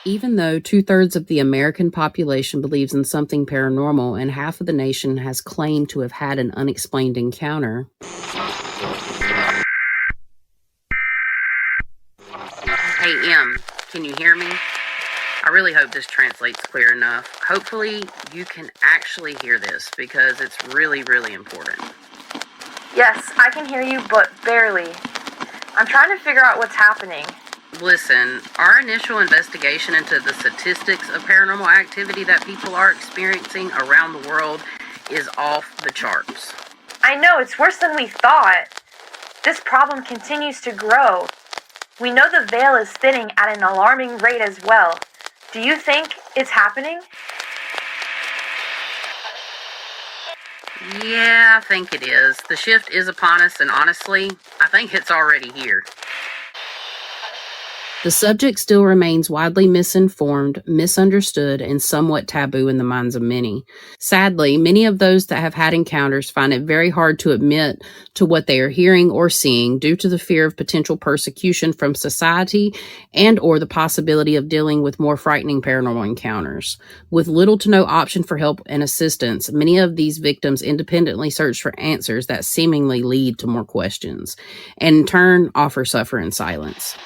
Even though 2/3 of the American population believes in something paranormal and half of the nation has claimed to have had an unexplained encounter. Hey, Em, can you hear me? I really hope this translates clear enough. Hopefully, you can actually hear this because it's really, really important. Yes, I can hear you, but barely. I'm trying to figure out what's happening. Listen, our initial investigation into the statistics of paranormal activity that people are experiencing around the world is off the charts. I know, it's worse than we thought. This problem continues to grow. We know the veil is thinning at an alarming rate as well. Do you think it's happening? Yeah, I think it is. The shift is upon us, and honestly, I think it's already here. The subject still remains widely misinformed, misunderstood, and somewhat taboo in the minds of many. Sadly, many of those that have had encounters find it very hard to admit to what they are hearing or seeing due to the fear of potential persecution from society and or the possibility of dealing with more frightening paranormal encounters. With little to no option for help and assistance, many of these victims independently search for answers that seemingly lead to more questions, and in turn offer suffer in silence.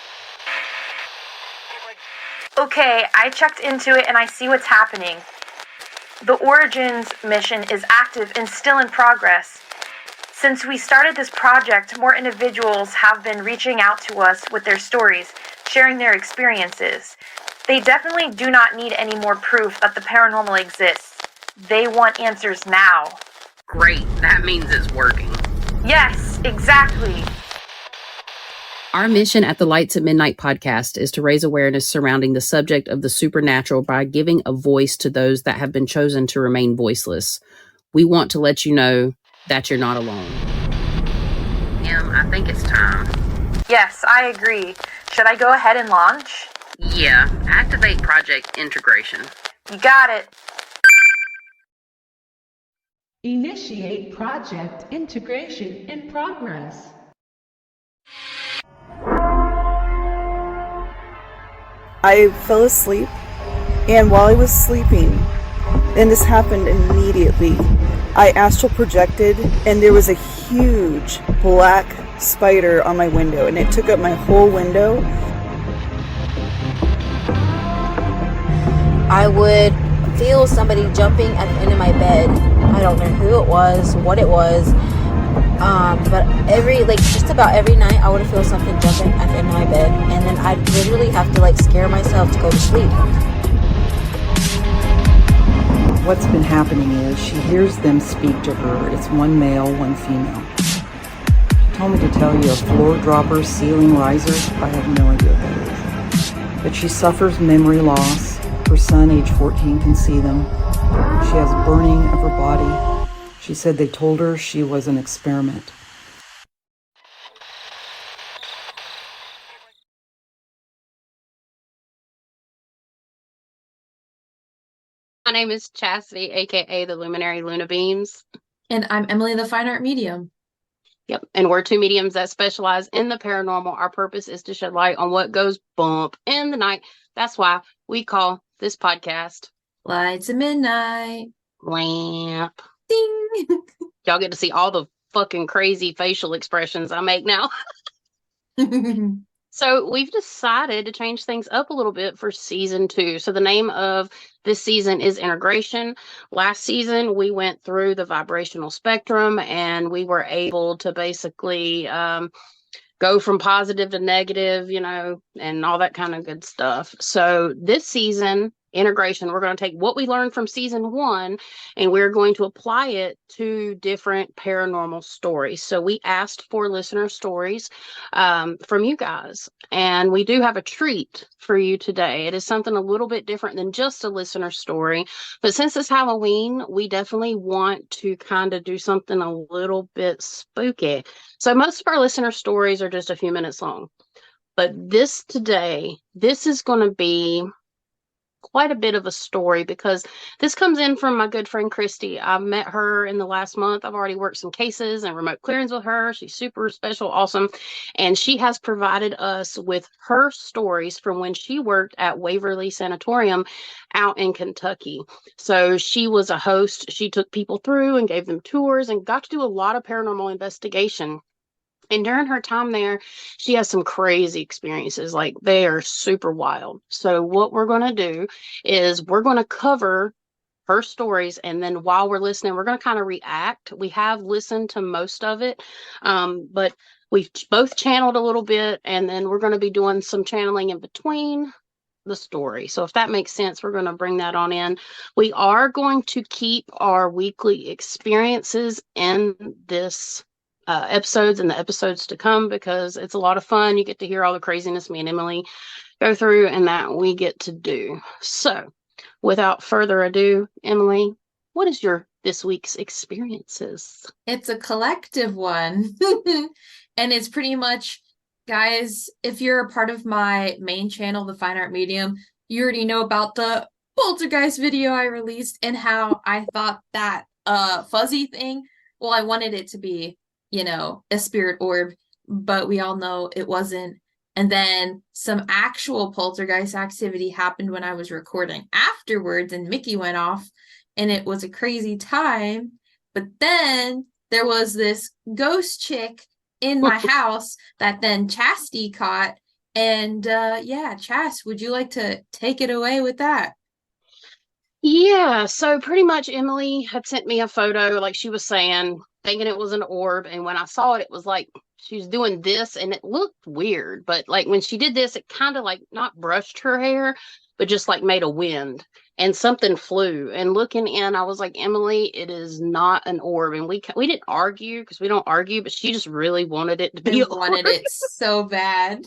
Okay, I checked into it and I see what's happening. The Origins mission is active and still in progress. Since we started this project, more individuals have been reaching out to us with their stories, sharing their experiences. They definitely do not need any more proof that the paranormal exists. They want answers now. Great, that means it's working. Yes, exactly. Our mission at the Lights at Midnight podcast is to raise awareness surrounding the subject of the supernatural by giving a voice to those that have been chosen to remain voiceless. We want to let you know that you're not alone. I think it's time. Yes, I agree. Should I go ahead and launch? Yeah, activate project integration. You got it. Initiate project integration in progress. I fell asleep, and while I was sleeping, and this happened immediately, I astral projected, and there was a huge black spider on my window, and it took up my whole window. I would feel somebody jumping at the end of my bed. I don't know who it was, what it was, but just about every night I would feel something jumping at the end of my bed, and then I'd literally have to scare myself to go to sleep. What's been happening is she hears them speak to her. It's one male, one female. She told me to tell you of floor droppers, ceiling risers. I have no idea what that is. But she suffers memory loss. Her son, age 14, can see them. She has burning of her body. She said they told her she was an experiment. My name is Chasity, aka the Luminary Luna Beams. And I'm Emily, the Fine Art Medium. Yep, and we're two mediums that specialize in the paranormal. Our purpose is to shed light on what goes bump in the night. That's why we call this podcast Lights at Midnight. Lamp. Ding! Y'all get to see all the fucking crazy facial expressions I make now. So we've decided to change things up a little bit for season 2. So the name of this season is Integration. Last season, we went through the vibrational spectrum and we were able to basically go from positive to negative, and all that kind of good stuff. So this season, Integration, we're going to take what we learned from season 1 and we're going to apply it to different paranormal stories. So we asked for listener stories from you guys, and we do have a treat for you today. It is something a little bit different than just a listener story, but since it's Halloween, we definitely want to kind of do something a little bit spooky. So most of our listener stories are just a few minutes long, but this is going to be quite a bit of a story, because this comes in from my good friend Kristy. I met her in the last month. I've already worked some cases and remote clearings with her. She's super special, awesome. And she has provided us with her stories from when she worked at Waverly Sanatorium out in Kentucky. So she was a host. She took people through and gave them tours and got to do a lot of paranormal investigation. And during her time there, she has some crazy experiences. Like, they are super wild. So what we're going to do is we're going to cover her stories. And then while we're listening, we're going to kind of react. We have listened to most of it, but we've both channeled a little bit. And then we're going to be doing some channeling in between the story. So if that makes sense, we're going to bring that on in. We are going to keep our weekly experiences in this episodes and the episodes to come, because it's a lot of fun. You get to hear all the craziness me and Emily go through and that we get to do. So without further ado, Emily, what is your this week's experiences? It's a collective one. And it's pretty much, guys, if you're a part of my main channel, The Fine Art Medium, you already know about the poltergeist video I released and how I thought that fuzzy thing, well, I wanted it to be, you know, a spirit orb, but we all know it wasn't. And then some actual poltergeist activity happened when I was recording afterwards, and Mickey went off, and it was a crazy time. But then there was this ghost chick in my house that then Chastity caught. And yeah, Chas, would you like to take it away with that? Yeah, so pretty much Emily had sent me a photo, like she was saying, thinking it was an orb. And when I saw it, it was like she was doing this and it looked weird. But like when she did this, it kind of like not brushed her hair, but just like made a wind and something flew. And looking in, I was like, Emily, it is not an orb. And we didn't argue, because we don't argue, but she just really wanted it to be I wanted it so bad.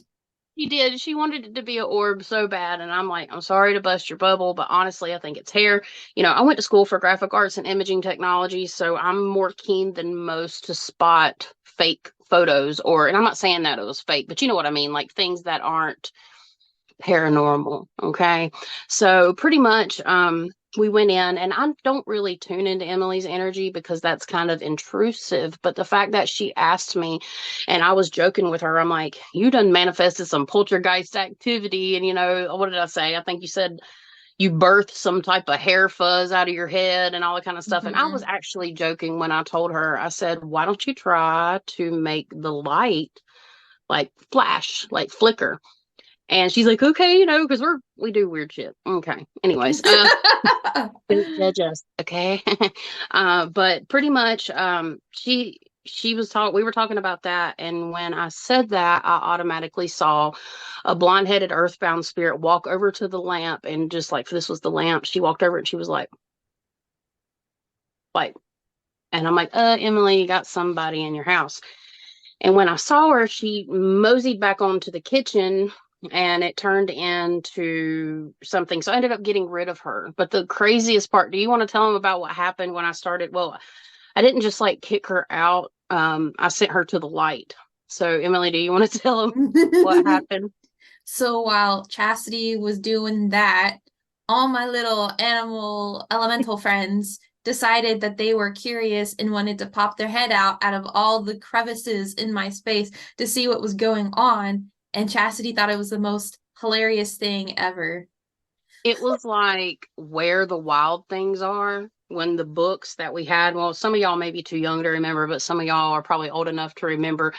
She did. She wanted it to be an orb so bad. And I'm like, I'm sorry to bust your bubble, but honestly, I think it's hair. You know, I went to school for graphic arts and imaging technology, so I'm more keen than most to spot fake photos, and I'm not saying that it was fake, but you know what I mean? Like things that aren't paranormal. Okay. So pretty much, we went in, and I don't really tune into Emily's energy because that's kind of intrusive. But the fact that she asked me, and I was joking with her, I'm like, you done manifested some poltergeist activity. And, you know, what did I say? I think you said you birthed some type of hair fuzz out of your head and all that kind of stuff. And I was actually joking when I told her, I said, why don't you try to make the light like flash, like flicker? And she's like, okay, you know, because we do weird shit. Okay. Anyways, don't judge us, okay? But pretty much, we were talking about that, and when I said that, I automatically saw a blonde-headed earthbound spirit walk over to the lamp, and just like this was the lamp, she walked over and she was like, and I'm like, Emily, you got somebody in your house. And when I saw her, she moseyed back onto the kitchen, and it turned into something. So I ended up getting rid of her. But the craziest part, do you want to tell them about what happened when I started? Well, I didn't just like kick her out. I sent her to the light. So Emily, do you want to tell them what happened? So while Chastity was doing that, all my little animal elemental friends decided that they were curious and wanted to pop their head out of all the crevices in my space to see what was going on. And Chastity thought it was the most hilarious thing ever. It was like Where the Wild Things Are, when the books that we had, well, some of y'all may be too young to remember, but some of y'all are probably old enough to remember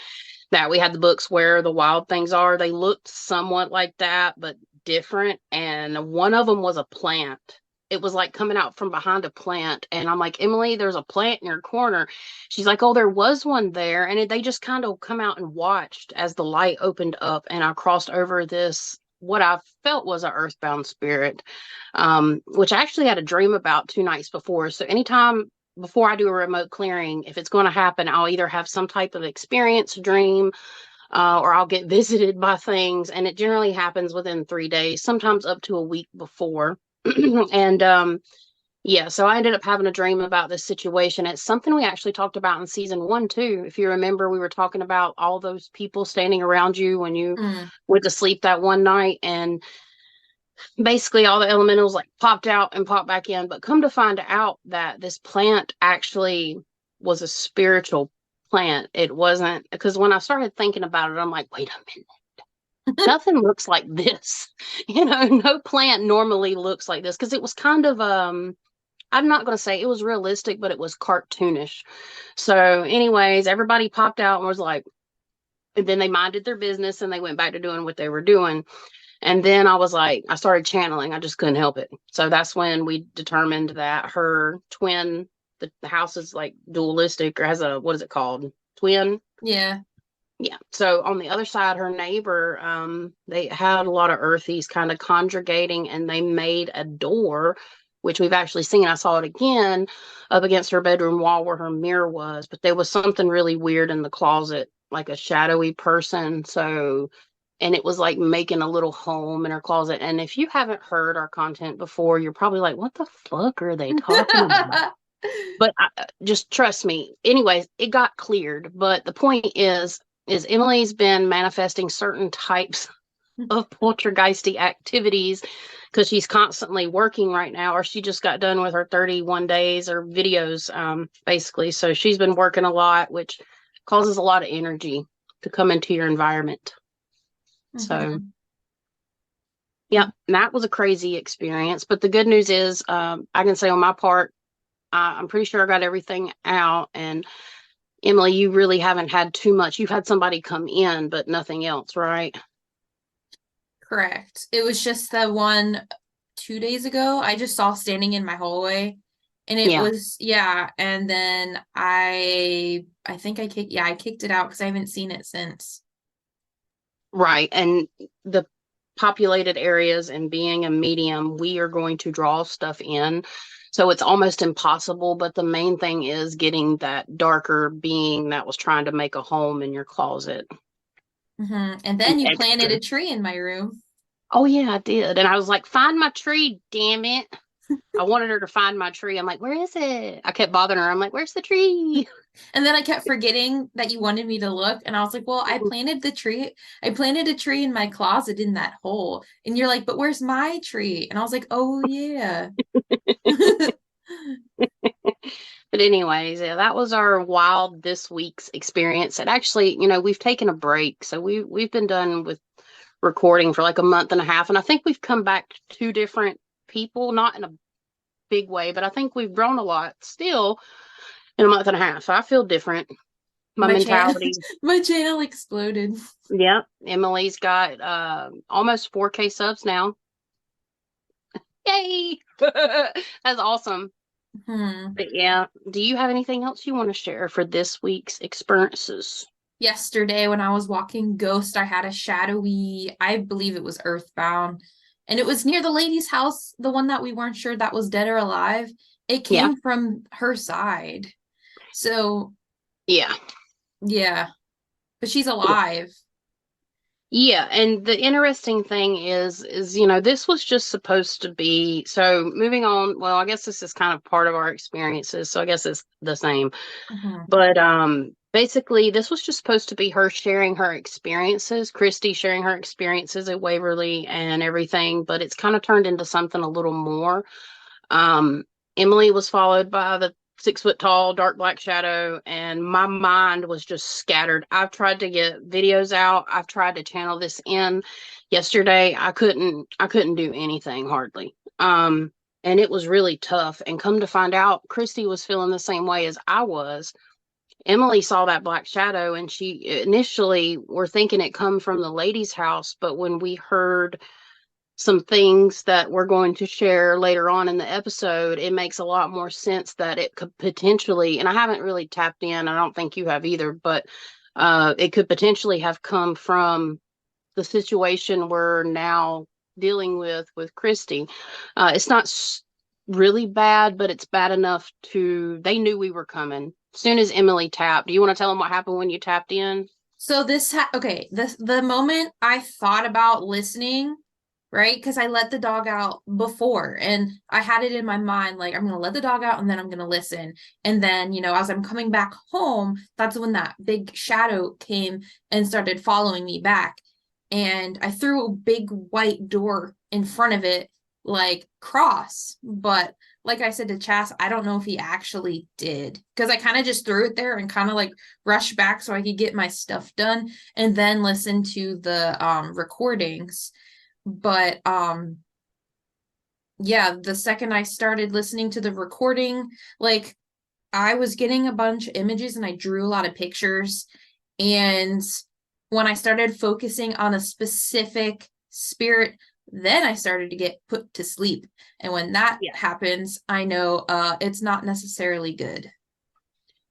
that we had the books Where the Wild Things Are. They looked somewhat like that, but different. And one of them was a plant. It was like coming out from behind a plant. And I'm like, Emily, there's a plant in your corner. She's like, oh, there was one there. And they just kind of come out and watched as the light opened up, and I crossed over this, what I felt was an earthbound spirit, which I actually had a dream about 2 nights before. So anytime before I do a remote clearing, if it's going to happen, I'll either have some type of experience, dream, or I'll get visited by things. And it generally happens within 3 days, sometimes up to a week before. And yeah, so I ended up having a dream about this situation. It's something we actually talked about in season 1 too. If you remember, we were talking about all those people standing around you when you went to sleep that one night. And basically all the elementals like popped out and popped back in. But come to find out that this plant actually was a spiritual plant. It wasn't, because when I started thinking about it, I'm like, wait a minute. Nothing looks like this. No plant normally looks like this, because it was kind of I'm not going to say it was realistic, but it was cartoonish. So anyways, everybody popped out and was like, and then they minded their business and they went back to doing what they were doing. And then I was like, I started channeling. I just couldn't help it. So that's when we determined that her twin, the house is like dualistic, or has a, what is it called? Twin? Yeah. Yeah. So on the other side, her neighbor, they had a lot of earthies kind of congregating, and they made a door, which we've actually seen. I saw it again up against her bedroom wall where her mirror was, but there was something really weird in the closet, like a shadowy person. So, and it was like making a little home in her closet. And if you haven't heard our content before, you're probably like, what the fuck are they talking about? But just trust me. Anyways, it got cleared. But the point is Emily's been manifesting certain types of poltergeisty activities because she's constantly working right now, or she just got done with her 31 days or videos, basically. So she's been working a lot, which causes a lot of energy to come into your environment. So, yeah, that was a crazy experience. But the good news is, I can say on my part, I'm pretty sure I got everything out. And Emily, you really haven't had too much. You've had somebody come in, but nothing else, right? Correct. It was just the one 2 days ago I just saw standing in my hallway, and it was, and then I think I kicked it out because I haven't seen it since. Right. And the populated areas and being a medium, we are going to draw stuff in. So it's almost impossible. But the main thing is getting that darker being that was trying to make a home in your closet. And then you planted a tree in my room. Oh, yeah, I did. And I was like, find my tree, damn it. I wanted her to find my tree. I'm like, where is it? I kept bothering her. I'm like, where's the tree? And then I kept forgetting that you wanted me to look. And I was like, well, I planted the tree. I planted a tree in my closet in that hole. And you're like, but where's my tree? And I was like, oh, yeah. But anyways, yeah, that was our wild this week's experience. And actually, we've taken a break. So we've been done with recording for like a month and a half. And I think we've come back to 2 different people, not in a big way, but I think we've grown a lot still in a month and a half. So I feel different. My mentality. My channel exploded. Yep. Emily's got almost 4K subs now. Yay! That's awesome. But yeah, do you have anything else you want to share for this week's experiences? Yesterday when I was walking Ghost, I had a shadowy, I believe it was earthbound, and it was near the lady's house, the one that we weren't sure that was dead or alive. It came from her side. So yeah, but she's alive. Yeah, and the interesting thing is this was just supposed to be, so moving on, well, I guess this is kind of part of our experiences, so I guess it's the same. But basically, this was just supposed to be her sharing her experiences, Kristy sharing her experiences at Waverly and everything, but it's kind of turned into something a little more. Emily was followed by the 6-foot-tall dark black shadow, and my mind was just scattered. I've tried to get videos out. I've tried to channel this in. Yesterday, I couldn't do anything hardly. And it was really tough. And come to find out, Kristy was feeling the same way as I was. Emily saw that black shadow, and she initially were thinking it come from the lady's house, but when we heard some things that we're going to share later on in the episode, it makes a lot more sense that it could potentially, and I haven't really tapped in, I don't think you have either, but it could potentially have come from the situation we're now dealing with Kristy. It's not really bad, but it's bad enough they knew we were coming. As soon as Emily tapped, do you want to tell them what happened when you tapped in? So the moment I thought about listening, right? Because I let the dog out before, and I had it in my mind, like, I'm going to let the dog out and then I'm going to listen. And then, as I'm coming back home, that's when that big shadow came and started following me back. And I threw a big white door in front of it, like cross. But like I said to Chas, I don't know if he actually did, because I kind of just threw it there and kind of like rushed back so I could get my stuff done and then listen to the recordings. But yeah, the second I started listening to the recording, like I was getting a bunch of images and I drew a lot of pictures. And when I started focusing on a specific spirit, then I started to get put to sleep. And when that happens, I know it's not necessarily good.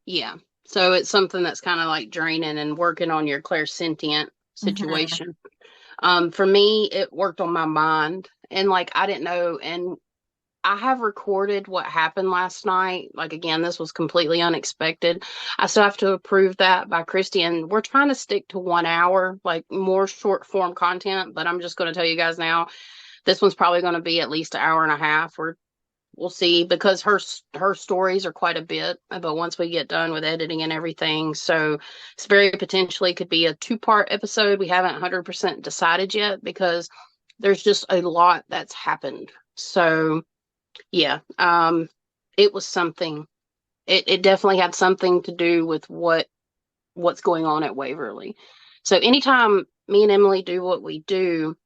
Yeah. So it's something that's kind of like draining and working on your clairsentient situation. For me, it worked on my mind. And like, I didn't know. And I have recorded what happened last night. Like, again, this was completely unexpected. I still have to approve that by Kristy. And we're trying to stick to 1 hour, like more short form content. But I'm just going to tell you guys now, this one's probably going to be at least 1.5 hours, or we'll see, because her stories are quite a bit. But once we get done with editing and everything, so it's very potentially could be a 2-part episode. We haven't 100% decided yet because there's just a lot that's happened. So yeah, it was something. It definitely had something to do with what's going on at Waverly. So anytime me and Emily do what we do,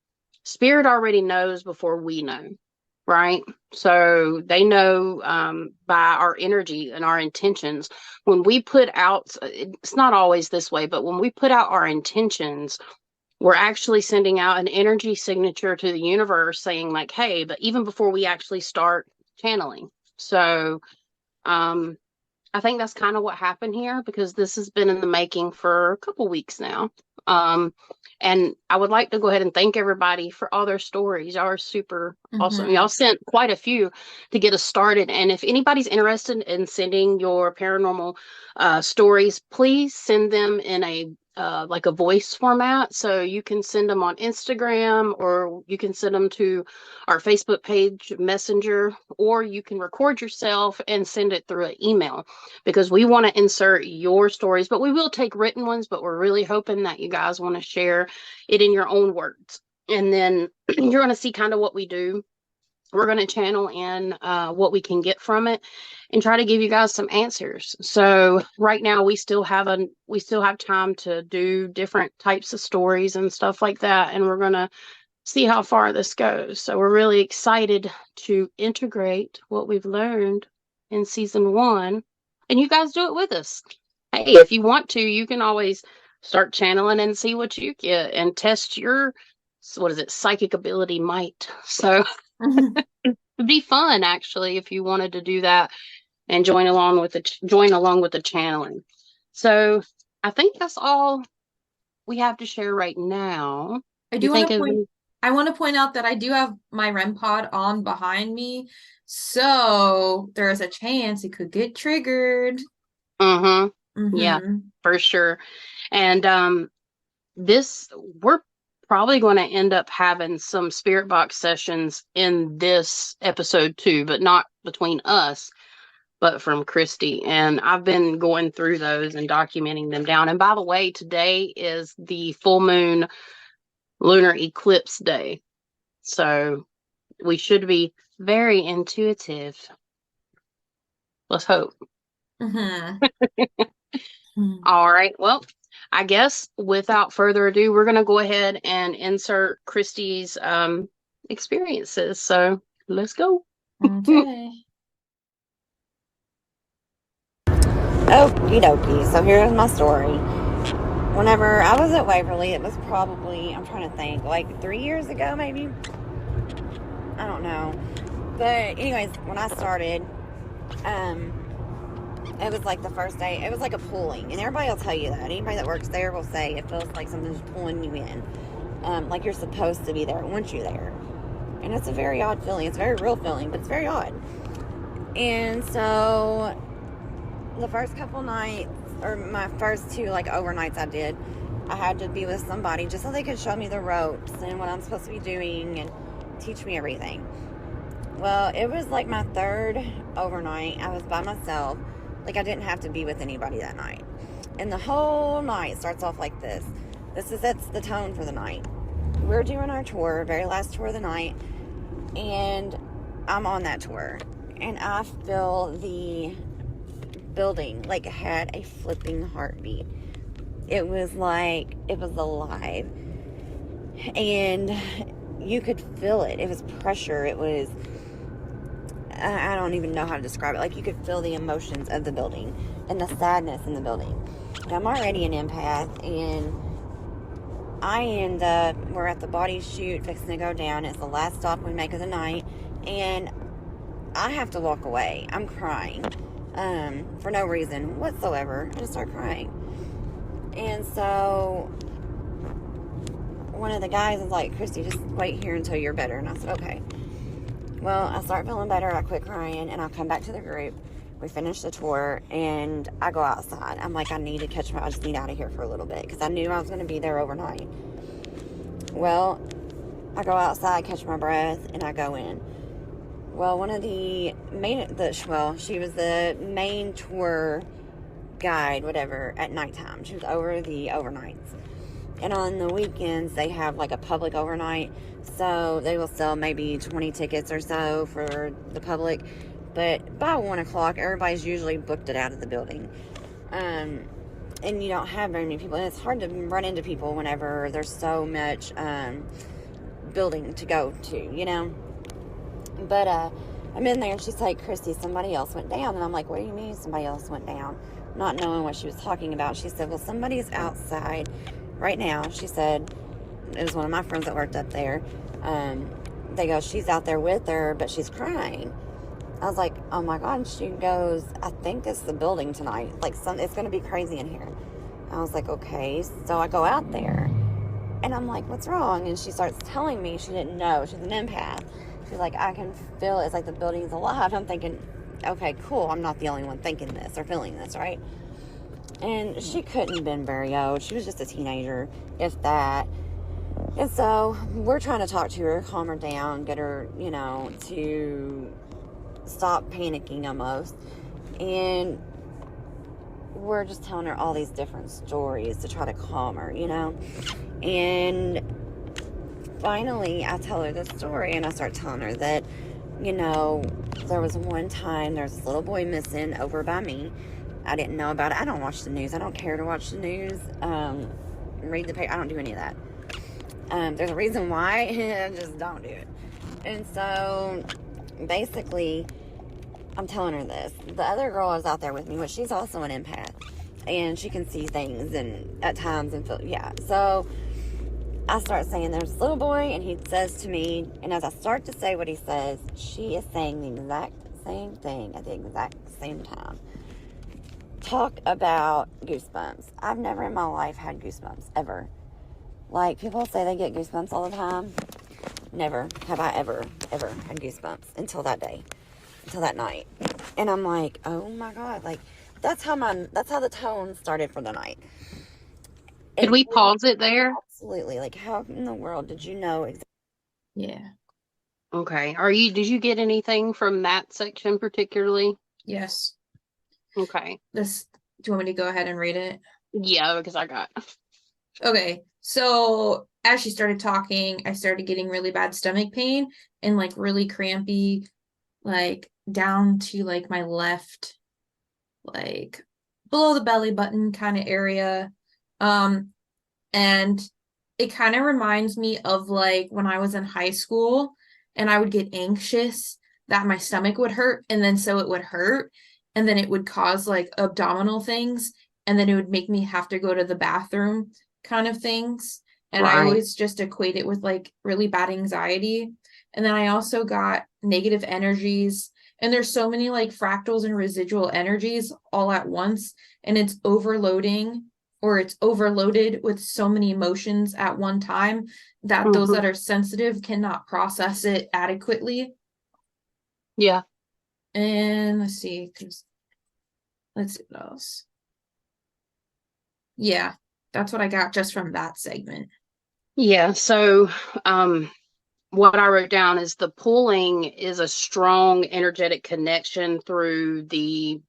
Spirit already knows before we know, right? So they know by our energy and our intentions. When we put out, it's not always this way, but when we put out our intentions, we're actually sending out an energy signature to the universe saying like, hey, but even before we actually start channeling. So I think that's kind of what happened here, because this has been in the making for a couple weeks now. And I would like to go ahead and thank everybody for all their stories. Y'all are super awesome. Y'all sent quite a few to get us started. And if anybody's interested in sending your paranormal stories, please send them in a like a voice format. So you can send them on Instagram, or you can send them to our Facebook page messenger, or you can record yourself and send it through an email, because we want to insert your stories, but we will take written ones, but we're really hoping that you guys want to share it in your own words. And then you're going to see kind of what we do. We're going to channel in what we can get from it and try to give you guys some answers. So right now we still have time to do different types of stories and stuff like that. And we're going to see how far this goes. So we're really excited to integrate what we've learned in season 1, and you guys do it with us. Hey, if you want to, you can always start channeling and see what you get and test your, psychic ability might. So it'd be fun actually if you wanted to do that and join along with the channeling. So I think that's all we have to share right now. I want to point out that I do have my REM pod on behind me, so there's a chance it could get triggered. Yeah, for sure. And we're probably going to end up having some spirit box sessions in this episode too, but not between us, but from Kristy. And I've been going through those and documenting them down. And by the way, today is the full moon lunar eclipse day. So we should be very intuitive. Let's hope. All right. Well, I guess without further ado, we're going to go ahead and insert Kristy's experiences. So let's go. Okay. Okie dokie. So here's my story. Whenever I was at Waverly, it was probably, I'm trying to think, like 3 years ago, maybe? I don't know. But anyways, when I started, it was like the first day, it was like a pulling. And everybody will tell you that. Anybody that works there will say it feels like something's pulling you in. Like you're supposed to be there once you're there. And it's a very odd feeling. It's a very real feeling, but it's very odd. And so the first couple nights, or my first 2 like overnights I had to be with somebody just so they could show me the ropes and what I'm supposed to be doing and teach me everything. Well, it was like my 3rd overnight. I was by myself. Like I didn't have to be with anybody that night. And the whole night starts off like this. This sets the tone for the night. we're doing our tour, very last tour of the night, and I'm on that tour, and I feel the building like it had a flipping heartbeat. It was like it was alive, and you could feel it. It was pressure. It was, I don't even know how to describe it. Like, you could feel the emotions of the building and the sadness in the building. And I'm already an empath, and I end up, we're at the body chute fixing to go down. It's the last stop we make of the night, and I have to walk away. I'm crying for no reason whatsoever. I just start crying. And so one of the guys is like, Kristy, just wait here until you're better. And I said, okay. Well, I start feeling better. I quit crying, and I'll come back to the group. We finish the tour, and I go outside. I'm like, I just need out of here for a little bit, because I knew I was going to be there overnight. Well, I go outside, catch my breath, and I go in. Well, one of she was the main tour guide, whatever, at nighttime. She was over the overnights. And on the weekends, they have like a public overnight. So they will sell maybe 20 tickets or so for the public. But by 1 o'clock, everybody's usually booked it out of the building. And you don't have very many people. And it's hard to run into people whenever there's so much building to go to, you know. But I'm in there, and she's like, Kristy, somebody else went down. And I'm like, what do you mean somebody else went down? Not knowing what she was talking about. She said, well, somebody's outside right now. She said, it was one of my friends that worked up there. They go, she's out there with her, but she's crying. I was like, oh my God. And she goes, I think it's the building tonight. Like, it's going to be crazy in here. I was like, okay. So I go out there, and I'm like, what's wrong? And she starts telling me she didn't know. She's an empath. She's like, I can feel it. It's like the building's alive. I'm thinking, okay, cool. I'm not the only one thinking this or feeling this, right? And she couldn't have been very old. She was just a teenager, if that. And so we're trying to talk to her, calm her down, get her, you know, to stop panicking almost. And we're just telling her all these different stories to try to calm her, you know. And finally, I tell her the story, and I start telling her that, you know, there was one time there was this little boy missing over by me. I didn't know about it. I don't watch the news. I don't care to watch the news. Read the paper. I don't do any of that. There's a reason why. I just don't do it. And so basically, I'm telling her this. The other girl is out there with me, but she's also an empath, and she can see things and at times and feel, yeah. So I start saying, there's this little boy, and he says to me, and as I start to say what he says, she is saying the exact same thing at the exact same time. Talk about goosebumps. I've never in my life had goosebumps, ever. Like, people say they get goosebumps all the time. Never have I ever had goosebumps until that day, until that night. And I'm like, oh my God, like, that's how the tone started for the night. Did we pause it there? Absolutely. Like, how in the world did you know exactly? Yeah. Okay. Did you get anything from that section particularly? Yes. Okay. Do you want me to go ahead and read it? Yeah, because I got. Okay. So as she started talking, I started getting really bad stomach pain and like really crampy, like down to like my left, like below the belly button kind of area. And it kind of reminds me of like when I was in high school and I would get anxious that my stomach would hurt, and then so it would hurt, and then it would cause like abdominal things, and then it would make me have to go to the bathroom kind of things. And I always just equate it with like really bad anxiety. And then I also got negative energies, and there's so many like fractals and residual energies all at once, and it's overloading, or it's overloaded with so many emotions at one time that those that are sensitive cannot process it adequately. Yeah. And let's see what else. Yeah, that's what I got just from that segment. Yeah. So, what I wrote down is the pulling is a strong energetic connection through the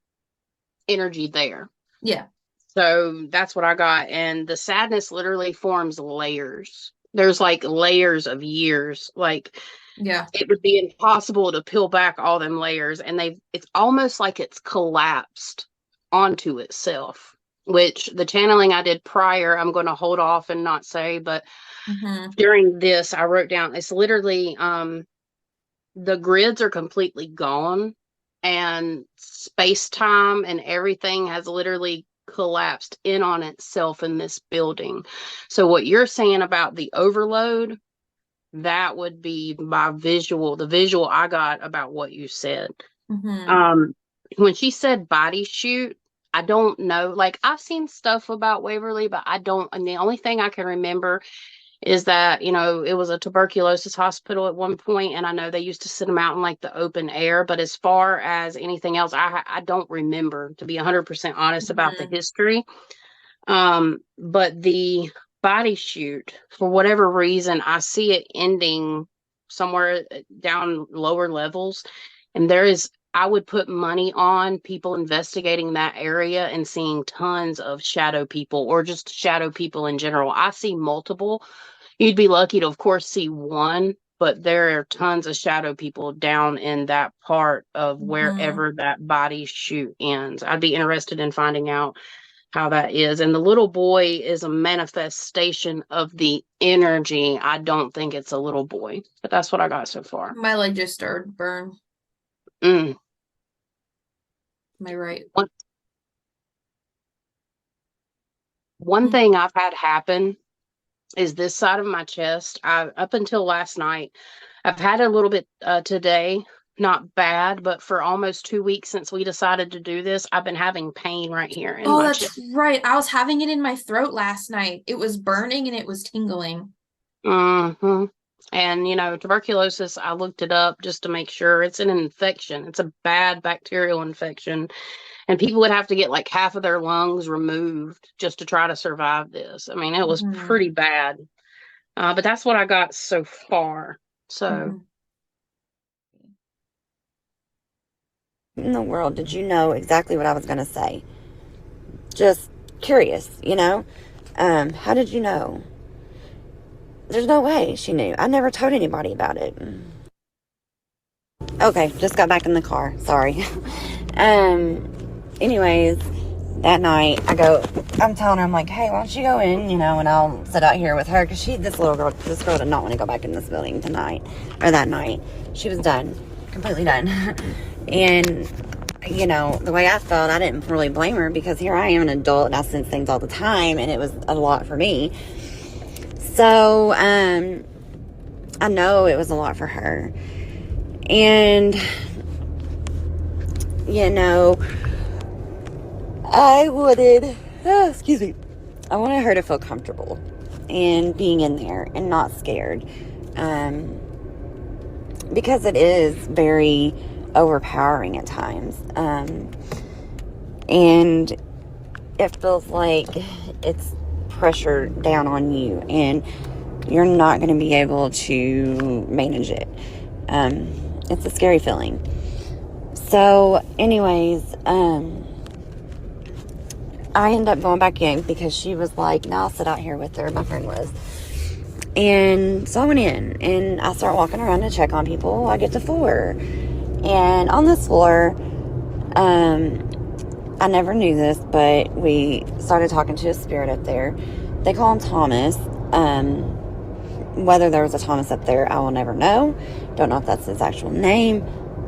energy there. Yeah. So that's what I got. And the sadness literally forms layers. There's like layers of years. Like Yeah. it would be impossible to peel back all them layers, and it's almost like it's collapsed onto itself, which the channeling I did prior, I'm going to hold off and not say, but Mm-hmm. during this, I wrote down, it's literally, the grids are completely gone, and space-time and everything has literally collapsed in on itself in this building. So what you're saying about the overload, that would be my visual, the visual I got about what you said. Mm-hmm. When she said body shoot, I don't know. Like, I've seen stuff about Waverly, but I don't, and the only thing I can remember is that, you know, it was a tuberculosis hospital at one point, and I know they used to sit them out in like the open air. But as far as anything else, I don't remember, to be 100% honest about the Mm-hmm. history. But the body shoot, for whatever reason, I see it ending somewhere down lower levels. And I would put money on people investigating that area and seeing tons of shadow people, or just shadow people in general. I see multiple. You'd be lucky to, of course, see one, but there are tons of shadow people down in that part of Mm-hmm. wherever that body shoot ends. I'd be interested in finding out how that is. And the little boy is a manifestation of the energy. I don't think it's a little boy, but that's what I got so far. My leg just started to burn. Mm. Am I right? One thing I've had happen is this side of my chest. Up until last night, I've had a little bit today, not bad, but for almost 2 weeks since we decided to do this, I've been having pain right here in Oh, my that's chest. right. I was having it in my throat last night. It was burning and it was tingling. Mm-hmm. And, you know, tuberculosis, I looked it up just to make sure. It's an infection. It's a bad bacterial infection. And people would have to get like half of their lungs removed just to try to survive this. I mean, it was Mm-hmm. pretty bad. But that's what I got so far. So, Mm-hmm. In the world did you know exactly what I was going to say? Just curious, you know? How did you know? There's no way she knew. I never told anybody about it. Okay, just got back in the car. Sorry. Anyways, that night I'm telling her, I'm like, hey, why don't you go in, you know, and I'll sit out here with her. Because this girl did not want to go back in this building tonight, or that night. She was done. Completely done. And, you know, the way I felt, I didn't really blame her, because here I am, an adult, and I sense things all the time, and it was a lot for me. So, I know it was a lot for her. And, you know, I wanted her to feel comfortable and being in there and not scared. Because it is very overpowering at times. And it feels like it's pressure down on you, and you're not going to be able to manage it. It's a scary feeling. So anyways, I ended up going back in because she was like, no, I'll sit out here with her. My friend was. And so I went in and I start walking around to check on people. I get to floor. And on this floor, I never knew this, but we started talking to a spirit up there. They call him Thomas. Whether there was a Thomas up there, I will never know. Don't know if that's his actual name.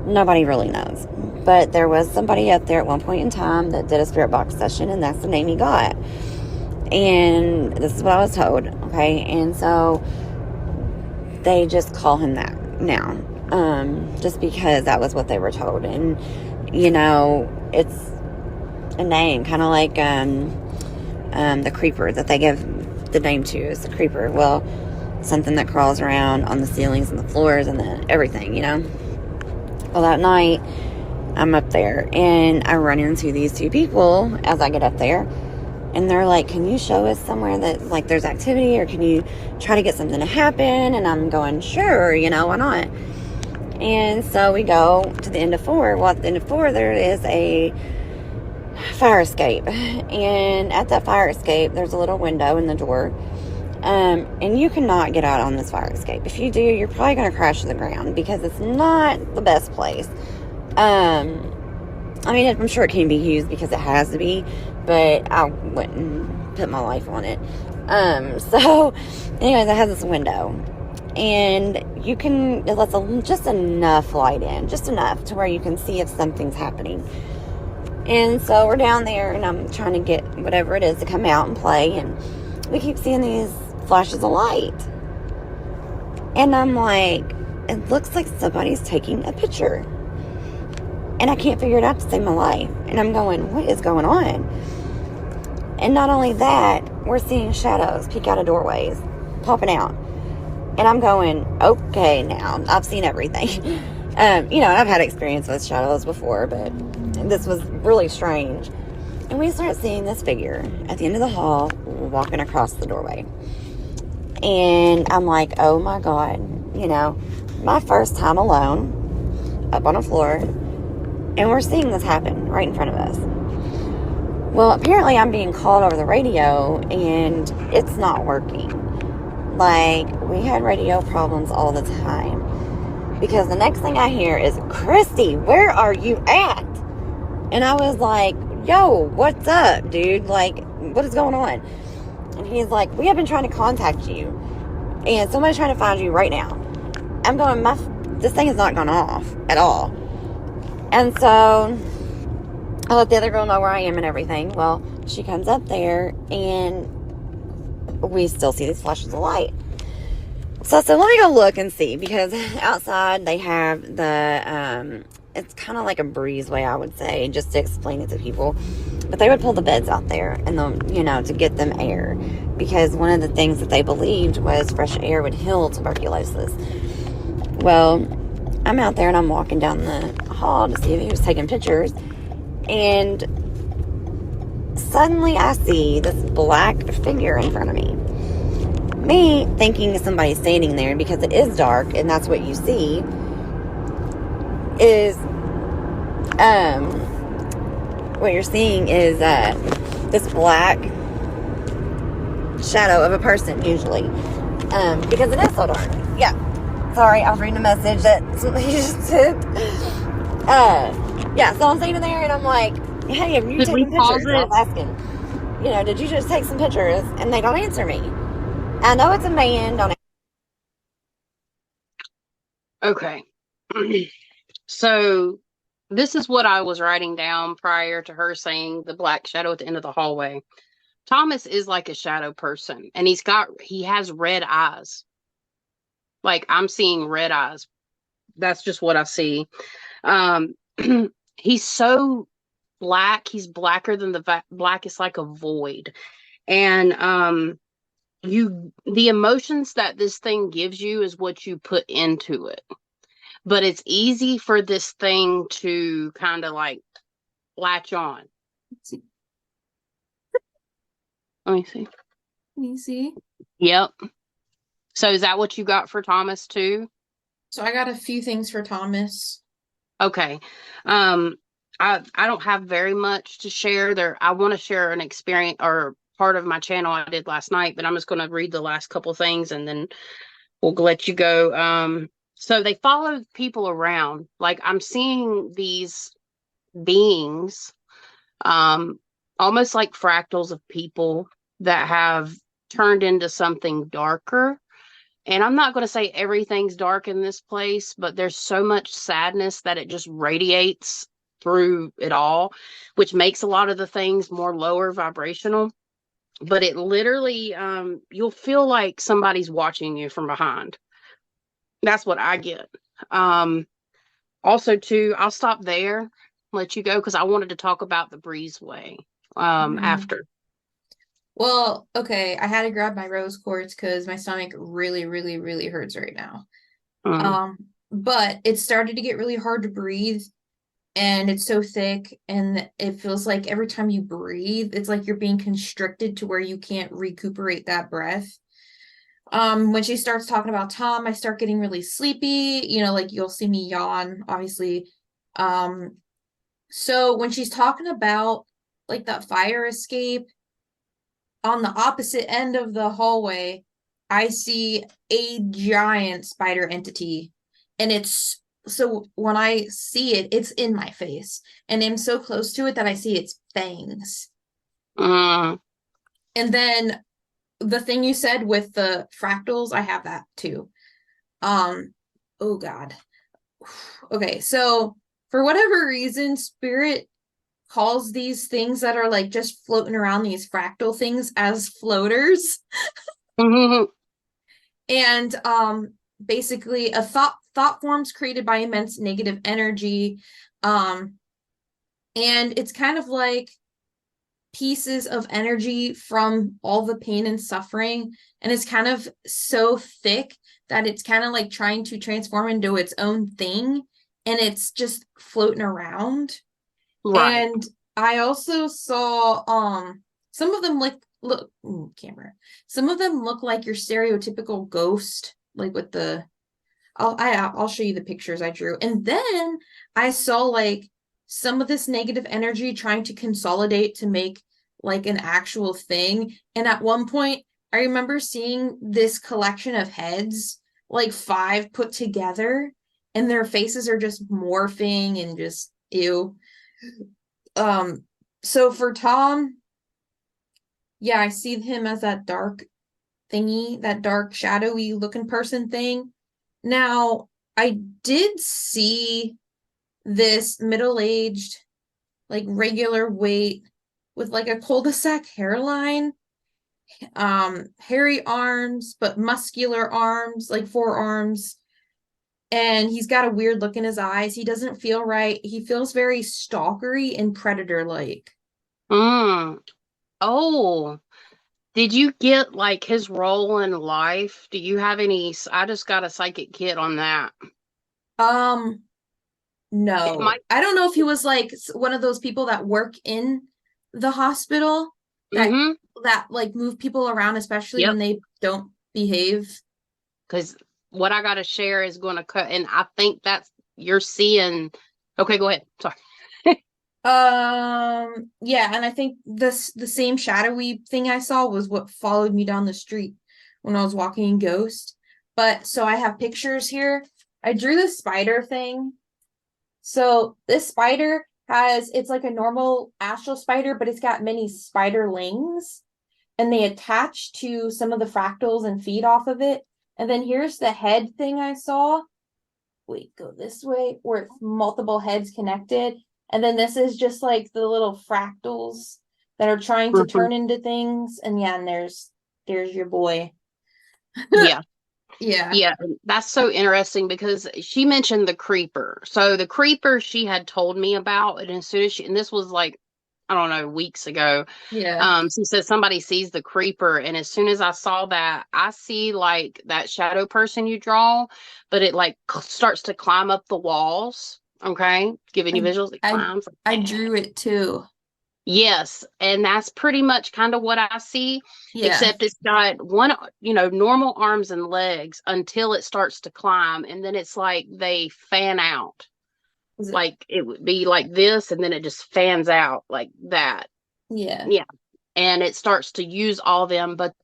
Nobody really knows. But there was somebody up there at one point in time that did a spirit box session, and that's the name he got. And this is what I was told, okay? And so they just call him that now, just because that was what they were told. And, you know, it's a name, kind of like the creeper that they give the name to is the creeper. Well, something that crawls around on the ceilings and the floors and everything, you know? Well, that night, I'm up there, and I run into these two people as I get up there. And they're like, can you show us somewhere that, like, there's activity, or can you try to get something to happen? And I'm going, sure, you know, why not? And so we go to the end of 4. Well, at the end of 4, there is a fire escape. And at that fire escape, there's a little window in the door. And you cannot get out on this fire escape. If you do, you're probably going to crash to the ground because it's not the best place. I mean, I'm sure it can be used because it has to be, but I wouldn't put my life on it. So, anyways, it has this window, and it lets just enough light in, just enough to where you can see if something's happening. And so we're down there, and I'm trying to get whatever it is to come out and play, and we keep seeing these flashes of light. And I'm like, it looks like somebody's taking a picture. And I can't figure it out to save my life. And I'm going, what is going on? And not only that, we're seeing shadows peek out of doorways, popping out. And I'm going, okay, now, I've seen everything. I've had experience with shadows before, but this was really strange. And we start seeing this figure at the end of the hall walking across the doorway. And I'm like, oh my God, my first time alone up on a floor, and we're seeing this happen right in front of us. Well, apparently I'm being called over the radio, and it's not working. Like, we had radio problems all the time. Because the next thing I hear is, Kristy, where are you at? And I was like, yo, what's up, dude? Like, what is going on? And he's like, we have been trying to contact you. And somebody's trying to find you right now. I'm going, this thing has not gone off at all. And so I let the other girl know where I am and everything. Well, she comes up there, and we still see these flashes of light. So I said, let me go look and see, because outside they have the, it's kind of like a breezeway, I would say, just to explain it to people. But they would pull the beds out there, and to get them air, because one of the things that they believed was fresh air would heal tuberculosis. Well, I'm out there, and I'm walking down the hall to see if he was taking pictures, and suddenly I see this black figure in front of me. Me thinking somebody's standing there, because it is dark, and that's what you see, is what you're seeing is this black shadow of a person, usually, because it is so dark. Yeah, sorry, I was reading a message that somebody just said. Yeah, so I'm standing there, and I'm like, hey, have you taken pictures? And I'm asking, did you just take some pictures? And they don't answer me. I know it's a man. Okay. So this is what I was writing down prior to her saying the black shadow at the end of the hallway. Thomas is like a shadow person, and he has red eyes. Like, I'm seeing red eyes. That's just what I see. He's so black. He's blacker than the blackest, like a void. And the emotions that this thing gives you is what you put into it. But it's easy for this thing to kind of like latch on. Let's see. Let me see. Can you see? Yep. So is that what you got for Thomas too? So I got a few things for Thomas. Okay. I don't have very much to share there. I want to share an experience or part of my channel I did last night, but I'm just going to read the last couple things and then we'll let you go. So they follow people around. Like, I'm seeing these beings, almost like fractals of people that have turned into something darker. And I'm not going to say everything's dark in this place, but there's so much sadness that it just radiates through it all, which makes a lot of the things more lower vibrational. But it literally, you'll feel like somebody's watching you from behind. That's what I get. Also, too, I'll stop there, let you go, because I wanted to talk about the breezeway after. Well, okay, I had to grab my rose quartz because my stomach really, really, really hurts right now. But it started to get really hard to breathe, and it's so thick, and it feels like every time you breathe, it's like you're being constricted to where you can't recuperate that breath. When she starts talking about Tom, I start getting really sleepy, like you'll see me yawn, obviously. So when she's talking about like that fire escape, on the opposite end of the hallway, I see a giant spider entity, and so when I see it, it's in my face, and I'm so close to it that I see its fangs. Mm. And then the thing you said with the fractals, I have that too. Oh God. Okay, so for whatever reason, Spirit calls these things that are like just floating around, these fractal things, as floaters. And basically a thought forms created by immense negative energy. And it's kind of like pieces of energy from all the pain and suffering, and it's kind of so thick that it's kind of like trying to transform into its own thing, and it's just floating around. Right. And I also saw some of them some of them look like your stereotypical ghost, like with the I'll show you the pictures I drew. And then I saw like some of this negative energy trying to consolidate to make like an actual thing. And at one point, I remember seeing this collection of heads, like 5 put together, and their faces are just morphing and just ew. So for Tom, yeah, I see him as that dark thingy, that dark shadowy looking person thing. Now, I did see this middle-aged, like regular weight with like a cul-de-sac hairline, hairy arms, but muscular arms, like forearms. And he's got a weird look in his eyes. He doesn't feel right. He feels very stalkery and predator-like. Oh, did you get like his role in life? Do you have any? I just got a psychic kit on that. No. I don't know if he was like one of those people that work in the hospital that that like move people around, especially when they don't behave. Because what I got to share is going to cut, and I think that's you're seeing. Okay, go ahead. Sorry. Yeah, and I think the same shadowy thing I saw was what followed me down the street when I was walking in Ghost. But so I have pictures here. I drew the spider thing. So this spider it's like a normal astral spider, but it's got many spiderlings, and they attach to some of the fractals and feed off of it. And then here's the head thing I saw. Wait, go this way, where it's multiple heads connected. And then this is just like the little fractals that are trying to turn into things. And yeah, and there's your boy. Yeah. Yeah. Yeah, that's so interesting because she mentioned the creeper. So the creeper she had told me about, and as soon as and this was like, I don't know, weeks ago. Yeah. She said somebody sees the creeper, and as soon as I saw that, I see like that shadow person you draw, but it like starts to climb up the walls. Okay, giving you visuals. It climbs. I drew it too. Yes, and that's pretty much kind of what I see, Yeah. except it's got one, normal arms and legs until it starts to climb, and then it's like they fan out. Like it would be like this, and then it just fans out like that. Yeah. Yeah. And it starts to use all them, but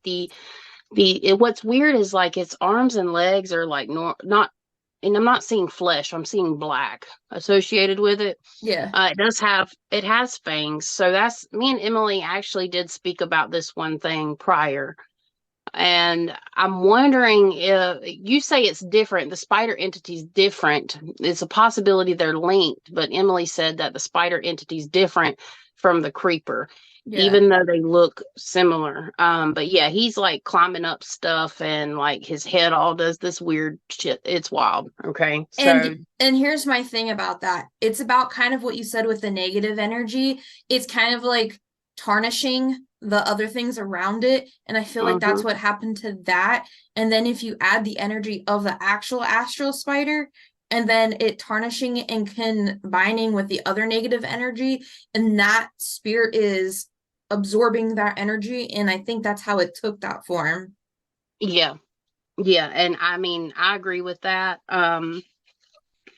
what's weird is like its arms and legs are like not, and I'm not seeing flesh, I'm seeing black associated with it. Yeah. It has fangs. So that's me and Emily actually did speak about this one thing prior. And I'm wondering if you say it's different, the spider entity's different. It's a possibility they're linked, but Emily said that the spider entity's different from the creeper. Yeah. Even though they look similar. But yeah, he's like climbing up stuff, and like his head all does this weird shit. It's wild. Okay. And here's my thing about that. It's about kind of what you said with the negative energy. It's kind of like tarnishing the other things around it. And I feel like that's what happened to that. And then if you add the energy of the actual astral spider, and then it tarnishing and combining with the other negative energy, and that spirit is absorbing that energy, and I think that's how it took that form. Yeah. And I mean, I agree with that. I'm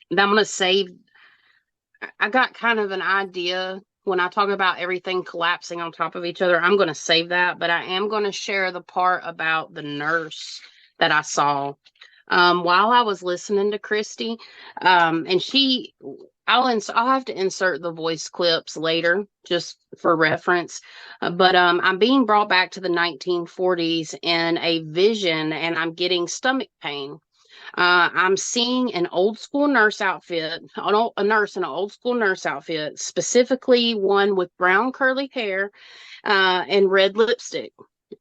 gonna save. I got kind of an idea when I talk about everything collapsing on top of each other, I'm going to save that, but I am going to share the part about the nurse that I saw while I was listening to Kristy. And I'll have to insert the voice clips later just for reference. But I'm being brought back to the 1940s in a vision, and I'm getting stomach pain. I'm seeing an old school nurse outfit, a nurse in an old school nurse outfit, specifically one with brown curly hair and red lipstick.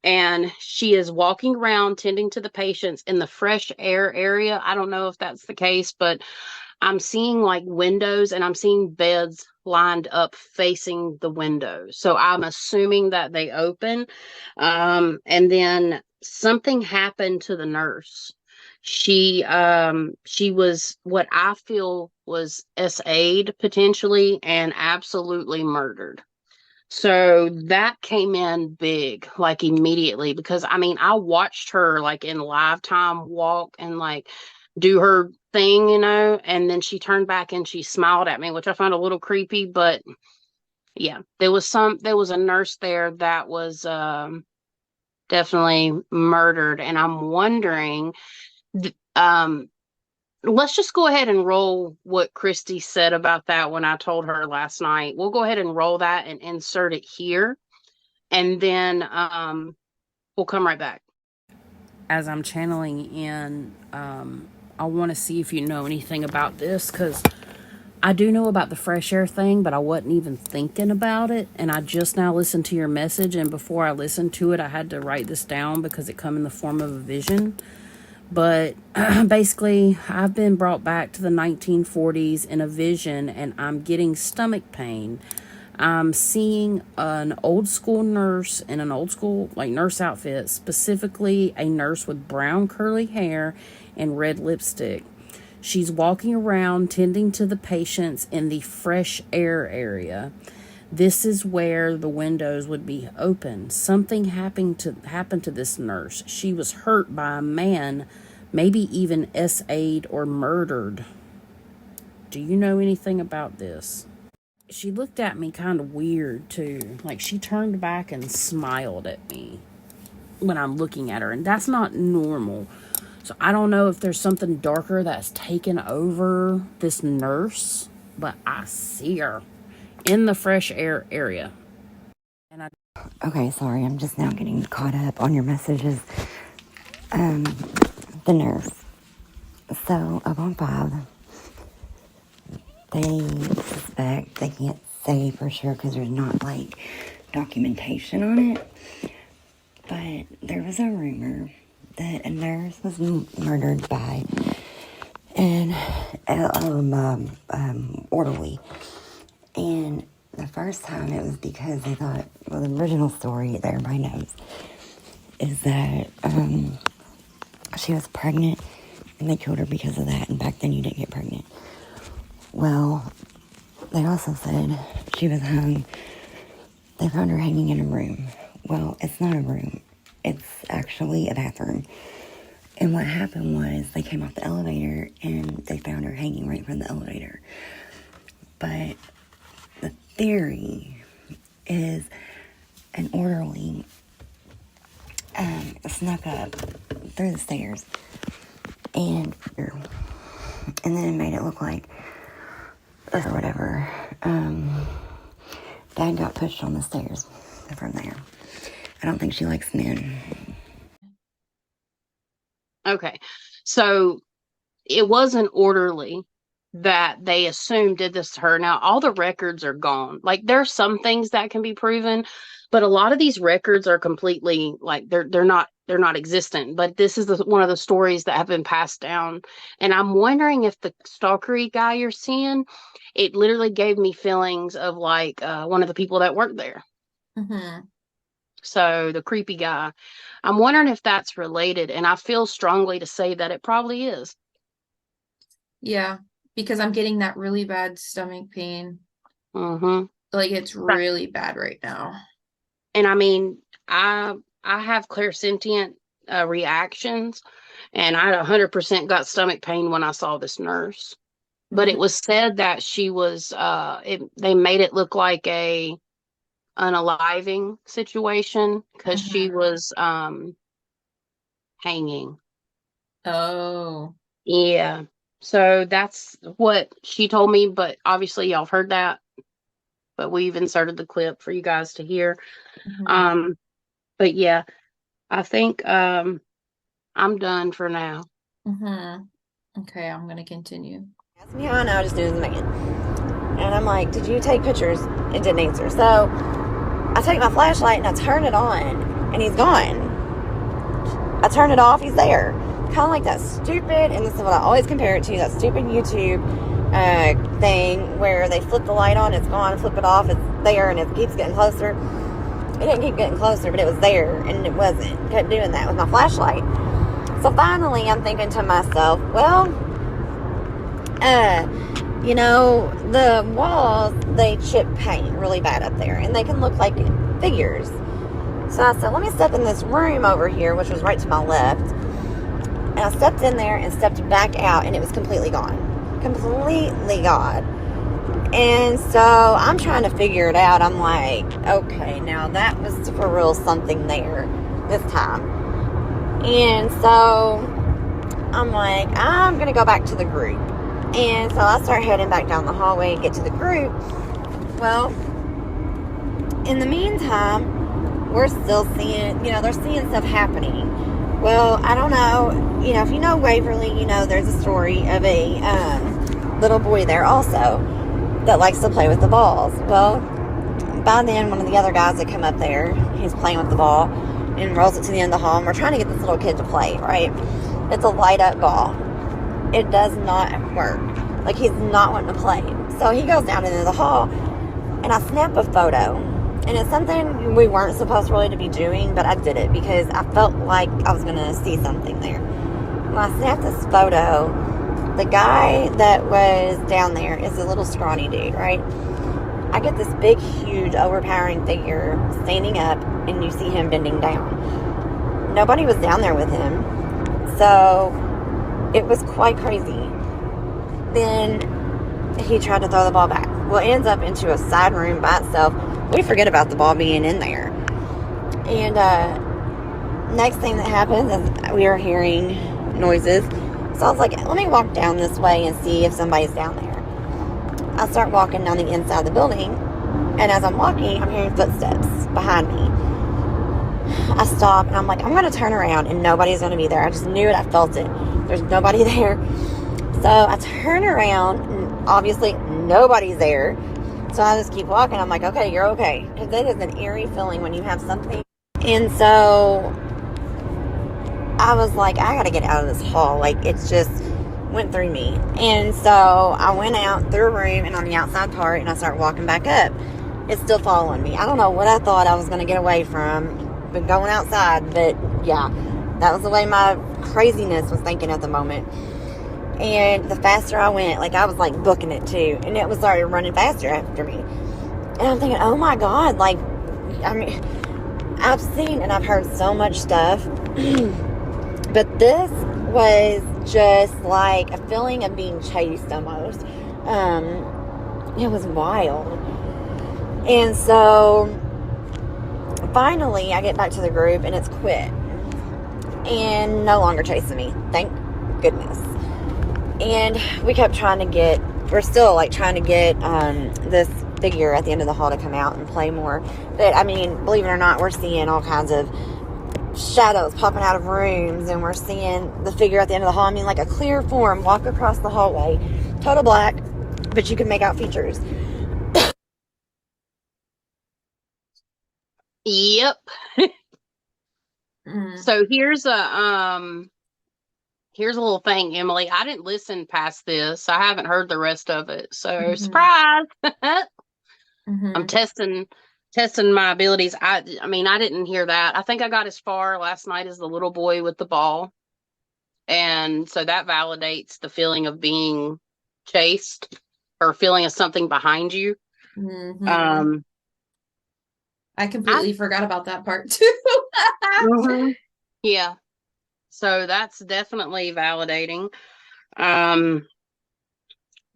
And she is walking around tending to the patients in the fresh air area. I don't know if that's the case, but I'm seeing like windows and I'm seeing beds lined up facing the windows. So I'm assuming that they open. And then something happened to the nurse. She was what I feel was SA'd potentially and absolutely murdered. So that came in big, like immediately, because I mean, I watched her like in live time walk and like do her thing, and then she turned back and she smiled at me, which I found a little creepy. But yeah, there was a nurse there that was definitely murdered, and I'm wondering, let's just go ahead and roll what Kristy said about that when I told her last night. We'll go ahead and roll that and insert it here, and then we'll come right back. As I'm channeling in, I want to see if you know anything about this, because I do know about the fresh air thing, but I wasn't even thinking about it. And I just now listened to your message, and before I listened to it, I had to write this down because it come in the form of a vision. But basically, I've been brought back to the 1940s in a vision, and I'm getting stomach pain. I'm seeing an old school nurse in an old school nurse outfit, specifically a nurse with brown curly hair and red lipstick. She's walking around tending to the patients in the fresh air area. This is where the windows would be open. Something happened to this nurse. She was hurt by a man, maybe even SA'd or murdered. Do you know anything about this? She looked at me kind of weird too. Like she turned back and smiled at me when I'm looking at her, and that's not normal. So I don't know if there's something darker that's taken over this nurse, but I see her in the fresh air area. And Okay, sorry, I'm just now getting caught up on your messages. The nurse. So, up on 5, they suspect, they can't say for sure because there's not, documentation on it. But there was a rumor that a nurse was murdered by an orderly. And the first time it was because they thought, well, the original story that everybody knows is that she was pregnant and they killed her because of that. And back then you didn't get pregnant. Well, they also said she was hung. They found her hanging in a room. Well, it's not a room. It's actually a bathroom. And what happened was they came off the elevator and they found her hanging right in front of the elevator. But the theory is an orderly snuck up through the stairs and then it made it look like or whatever. Dad got pushed on the stairs from there. I don't think she likes men. Okay, so it was an orderly that they assumed did this to her. Now, all the records are gone. Like, there's some things that can be proven, but a lot of these records are completely they're not existent. But this is one of the stories that have been passed down, and I'm wondering if the stalkery guy you're seeing, it literally gave me feelings of one of the people that worked there. Mm-hmm. So the creepy guy, I'm wondering if that's related, and I feel strongly to say that it probably is. Yeah, because I'm getting that really bad stomach pain. Mm-hmm. Like, it's really bad right now. And I mean, I have clairsentient reactions, and I 100% got stomach pain when I saw this nurse. but it was said that she was they made it look like a unaliving situation because she was hanging. Oh. Yeah. So that's what she told me, but obviously y'all have heard that. But we've inserted the clip for you guys to hear. But yeah, I think I'm done for now. Okay, I'm gonna continue. Asked me how I know, I just knew it was a man. And I'm like, did you take pictures? It didn't answer. So I take my flashlight and I turn it on, and he's gone. I turn it off, he's there. Kind of like that stupid, and this is what I always compare it to, that stupid YouTube thing where they flip the light on, it's gone, flip it off, it's there, and it keeps getting closer. It didn't keep getting closer, but it was there, and it wasn't. Kept doing that with my flashlight. So finally, I'm thinking to myself, well, you know, the walls, they chip paint really bad up there, and they can look like figures. So I said, let me step in this room over here, which was right to my left. And I stepped in there and stepped back out, and it was completely gone. Completely gone. And so I'm trying to figure it out. I'm like, okay, now that was for real something there this time. And so I'm like, I'm going to go back to the group. And so I start heading back down the hallway and get to the group. Well, in the meantime, we're still seeing, you know, they're seeing stuff happening. Well, I don't know, you know, if you know Waverly, you know, there's a story of a little boy there also that likes to play with the balls. Well, by then, one of the other guys that come up there, he's playing with the ball and rolls it to the end of the hall, and we're trying to get this little kid to play, right? It's a light up ball. It does not work. Like, he's not wanting to play. So he goes down into the hall, and I snap a photo. And it's something we weren't supposed really to be doing, but I did it because I felt like I was going to see something there. When I snapped this photo, the guy that was down there is a little scrawny dude, right? I get this big, huge, overpowering figure standing up, and you see him bending down. Nobody was down there with him. So it was quite crazy. Then he tried to throw the ball back. Well, it ends up into a side room by itself. We forget about the ball being in there. And next thing that happens is we are hearing noises. So I was like, let me walk down this way and see if somebody's down there. I start walking down the inside of the building, and as I'm walking, I'm hearing footsteps behind me. I stop, and I'm like, I'm going to turn around, and nobody's going to be there. I just knew it. I felt it. There's nobody there. So I turn around, and obviously nobody's there. So I just keep walking. I'm like, okay, you're okay. Because it is an eerie feeling when you have something. And so I was like, I got to get out of this hall. Like, it just went through me. And so I went out through a room and on the outside part, and I started walking back up. It's still following me. I don't know what I thought I was going to get away from, but going outside. But yeah, that was the way my craziness was thinking at the moment. And the faster I went, like, I was like booking it too, and it was started running faster after me. And I'm thinking, oh my God, like, I mean, I've seen and I've heard so much stuff, but this was just like a feeling of being chased almost. It was wild. And so finally I get back to the group, and it's quit and no longer chasing me, thank goodness. And we kept we're still like trying to get this figure at the end of the hall to come out and play more. But I mean, believe it or not, we're seeing all kinds of shadows popping out of rooms, and we're seeing the figure at the end of the hall. I mean, like a clear form walk across the hallway, total black, but you can make out features. Yep. So here's a little thing, Emily. I didn't listen past this. I haven't heard the rest of it. So surprise. I'm testing my abilities. I mean, I didn't hear that. I think I got as far last night as the little boy with the ball. And so that validates the feeling of being chased or feeling of something behind you. I completely forgot about that part too. Yeah. So that's definitely validating.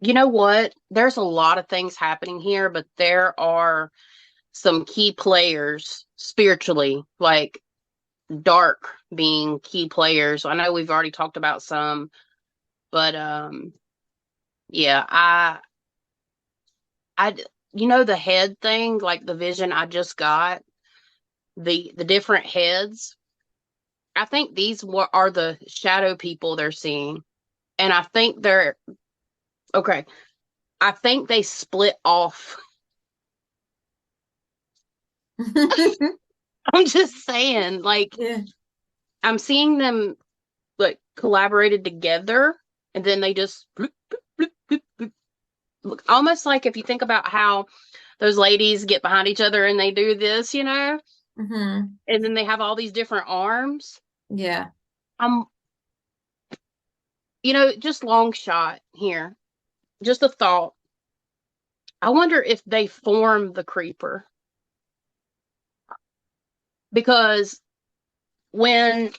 You know what? There's a lot of things happening here, but there are some key players spiritually, like dark being key players. I know we've already talked about some, but yeah, I the head thing, like the vision I just got, the different heads. I think these are the shadow people they're seeing, and I think they're okay. I think they split off. I'm just saying, like, Yeah. I'm seeing them like collaborated together, and then they just look almost like if you think about how those ladies get behind each other and they do this, Mm-hmm. and then they have all these different arms. Yeah. I'm, just long shot here, just a thought. I wonder if they form the creeper, because when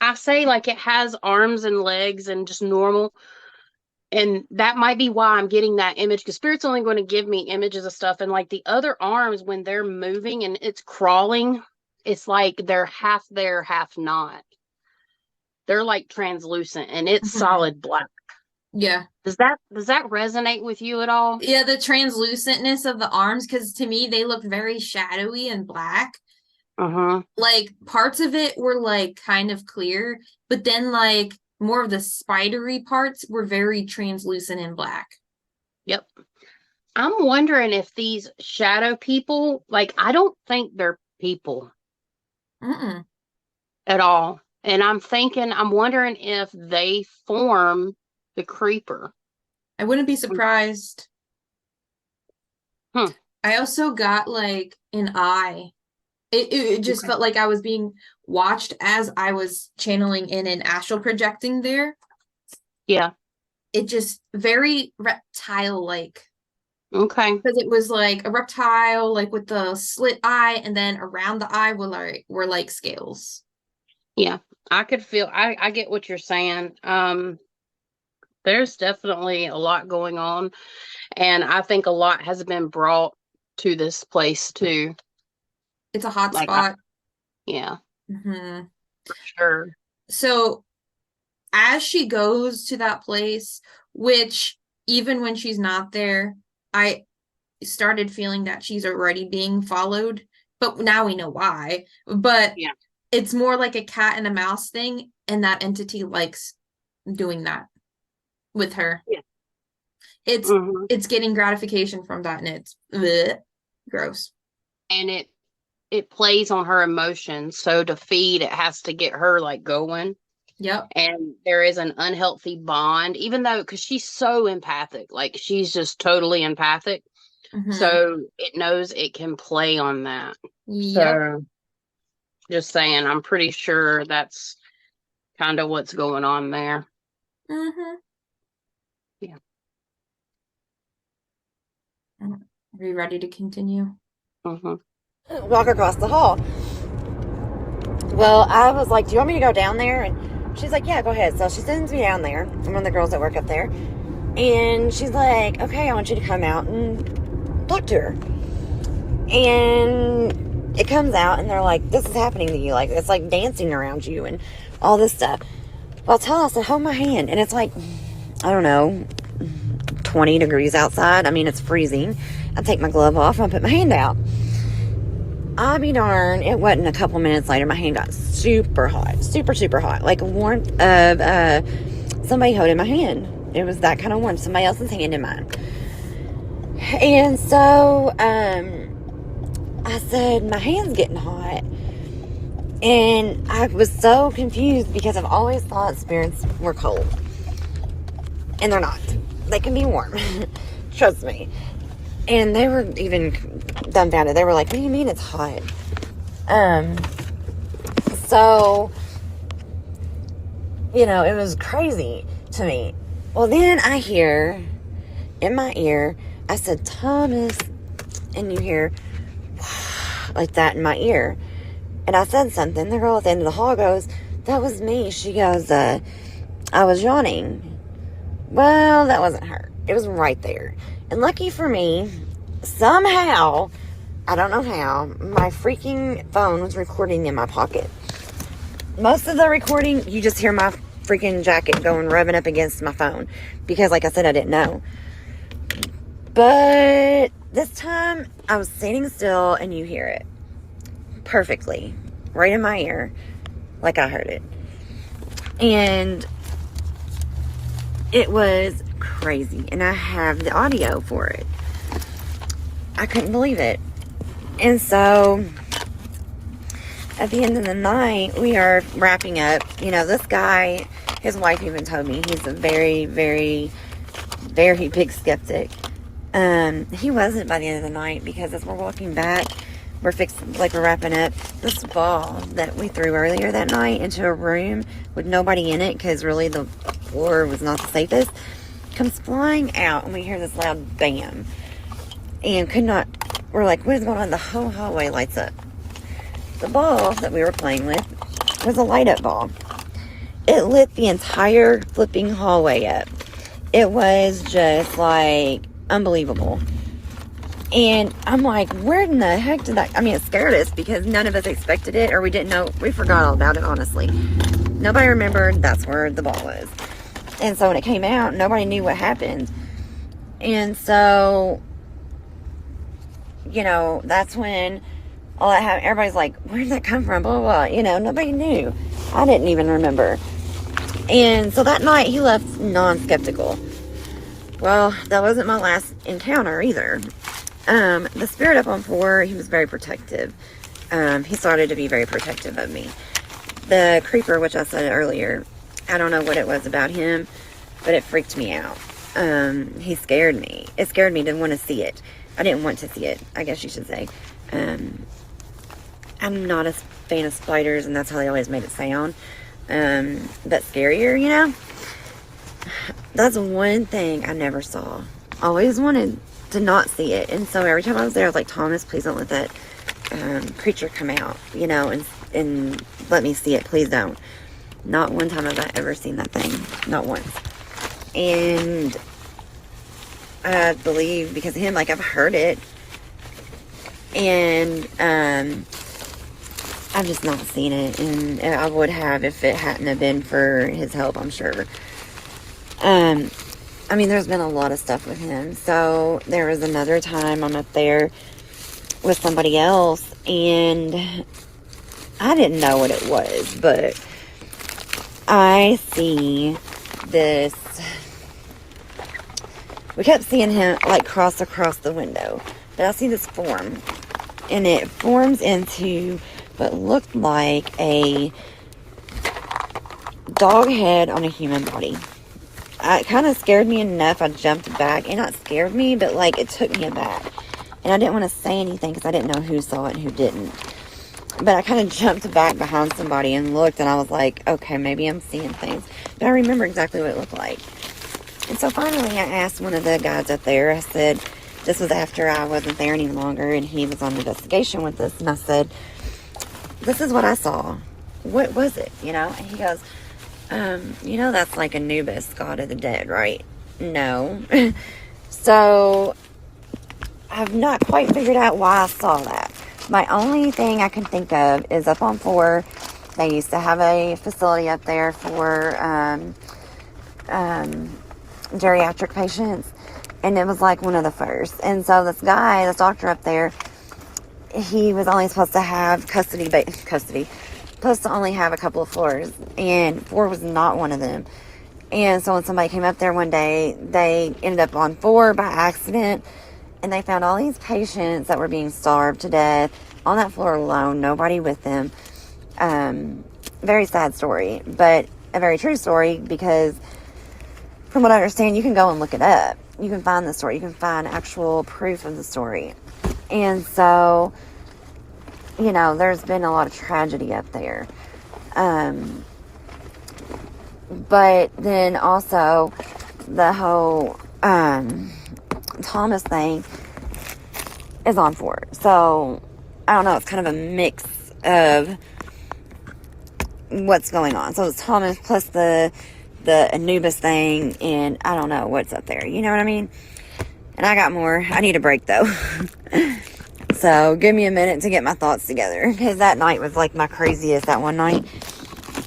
I say like it has arms and legs and just normal, and that might be why I'm getting that image, because Spirit's only going to give me images of stuff. And like the other arms, when they're moving and it's crawling, it's like they're half there, half not. They're like translucent and it's solid black. Yeah. Does that resonate with you at all? Yeah, the translucentness of the arms, because to me they look very shadowy and black. Uh-huh. Like parts of it were like kind of clear, but then like more of the spidery parts were very translucent and black. Yep. I'm wondering if these shadow people, like, I don't think they're people at all. And I'm wondering if they form the creeper. I wouldn't be surprised. Hmm. I also got like an eye. It just felt like I was being watched as I was channeling in and astral projecting there. Yeah. It just very reptile-like. Okay. Because it was like a reptile, like with the slit eye, and then around the eye were like scales. Yeah. I could feel I get what you're saying. There's definitely a lot going on, and I think a lot has been brought to this place too. It's a hot Like, spot. Yeah. Mm-hmm. For sure. So as she goes to that place, which even when she's not there, I started feeling that she's already being followed, but now we know why. But yeah, it's more like a cat and a mouse thing, and that entity likes doing that with her. Yeah. It's getting gratification from that, and it's gross. And it plays on her emotions. So to feed, it has to get her like going. Yep. And there is an unhealthy bond, even though, because she's so empathic, like she's just totally empathic. So it knows it can play on that. Yep. So just saying, I'm pretty sure that's kind of what's going on there. Yeah. Are you ready to continue? Walk across the hall. Well, I was like, do you want me to go down there? And she's like, yeah, go ahead. So she sends me down there. I'm one of the girls that work up there. And she's like, okay, I want you to come out and talk to her. And it comes out and they're like, this is happening to you. Like, it's like dancing around you and all this stuff. Well, tell us to hold my hand. And it's like, I don't know, 20 degrees outside. I mean, it's freezing. I take my glove off and I put my hand out. I'll be darned, it wasn't a couple minutes later, my hand got super hot. Super, super hot. Like a warmth of somebody holding my hand. It was that kind of warmth. Somebody else's hand in mine. And so I said, my hand's getting hot. And I was so confused because I've always thought spirits were cold. And they're not. They can be warm. Trust me. And they were even dumbfounded. They were like, what do you mean it's hot? So, it was crazy to me. Well, then I hear in my ear, I said, Thomas, and you hear like that in my ear. And I said something. The girl at the end of the hall goes, that was me. She goes, I was yawning. Well, that wasn't her. It was right there. And lucky for me, somehow, I don't know how, my freaking phone was recording in my pocket. Most of the recording, you just hear my freaking jacket going, rubbing up against my phone. Because, like I said, I didn't know. But this time, I was standing still, and you hear it perfectly. Right in my ear. Like I heard it. And it was crazy. And I have the audio for it. I couldn't believe it. And so, at the end of the night, we are wrapping up. You know, this guy, his wife even told me he's a very, very, very big skeptic. He wasn't by the end of the night, because as we're walking back, we're wrapping up, this ball that we threw earlier that night into a room with nobody in it, because really the floor was not the safest, comes flying out, and we hear this loud bam. And we're like, what is going on? The whole hallway lights up. The ball that we were playing with was a light up ball. It lit the entire flipping hallway up. It was just like unbelievable. And I'm like, where in the heck did that... I mean, it scared us because none of us expected it, or we didn't know. We forgot all about it, honestly. Nobody remembered that's where the ball was. And so when it came out, nobody knew what happened. And so, you know, that's when all that happened. Everybody's like, where did that come from? Blah, blah, blah. You know, nobody knew. I didn't even remember. And so that night, he left non-skeptical. Well, that wasn't my last encounter either. The spirit up on 4, he was very protective. He started to be very protective of me. The creeper, which I said earlier, I don't know what it was about him, but it freaked me out. He scared me. It scared me to want to see it. I didn't want to see it, I guess you should say. I'm not a fan of spiders, and that's how they always made it sound. But scarier, you know? That's one thing I never saw. Always wanted to not see it. And so every time I was there, I was like, Thomas, please don't let that creature come out, you know, and let me see it. Please don't. Not one time have I ever seen that thing. Not once. And I believe because of him, like, I've heard it. And I've just not seen it. And I would have if it hadn't have been for his help, I'm sure. I mean, there's been a lot of stuff with him. So there was another time I'm up there with somebody else, and I didn't know what it was, but I see this. We kept seeing him like cross across the window, but I see this form, and it forms into what looked like a dog head on a human body. It kind of scared me enough. I jumped back. It not scared me, but like it took me aback. And I didn't want to say anything because I didn't know who saw it and who didn't. But I kind of jumped back behind somebody and looked, and I was like, okay, maybe I'm seeing things. But I remember exactly what it looked like. And so finally I asked one of the guys up there, I said, this was after I wasn't there any longer, and he was on investigation with us. And I said, this is what I saw. What was it? You know? And he goes, you know, that's like Anubis, god of the dead, right? No. So, I've not quite figured out why I saw that. My only thing I can think of is up on 4, they used to have a facility up there for geriatric patients, and it was like one of the first. And so this guy, this doctor up there, he was only supposed to have supposed to only have a couple of floors, and 4 was not one of them. And so when somebody came up there one day, they ended up on 4 by accident, and they found all these patients that were being starved to death on that floor alone, nobody with them. Very sad story, but a very true story, because from what I understand, you can go and look it up. You can find the story. You can find actual proof of the story. And so, you know, there's been a lot of tragedy up there. But then also the whole Thomas thing is on 4. So, I don't know. It's kind of a mix of what's going on. So, it's Thomas plus the the Anubis thing, and I don't know what's up there. You know what I mean? And I got more. I need a break, though. So, give me a minute to get my thoughts together. Because that night was, like, my craziest, that one night.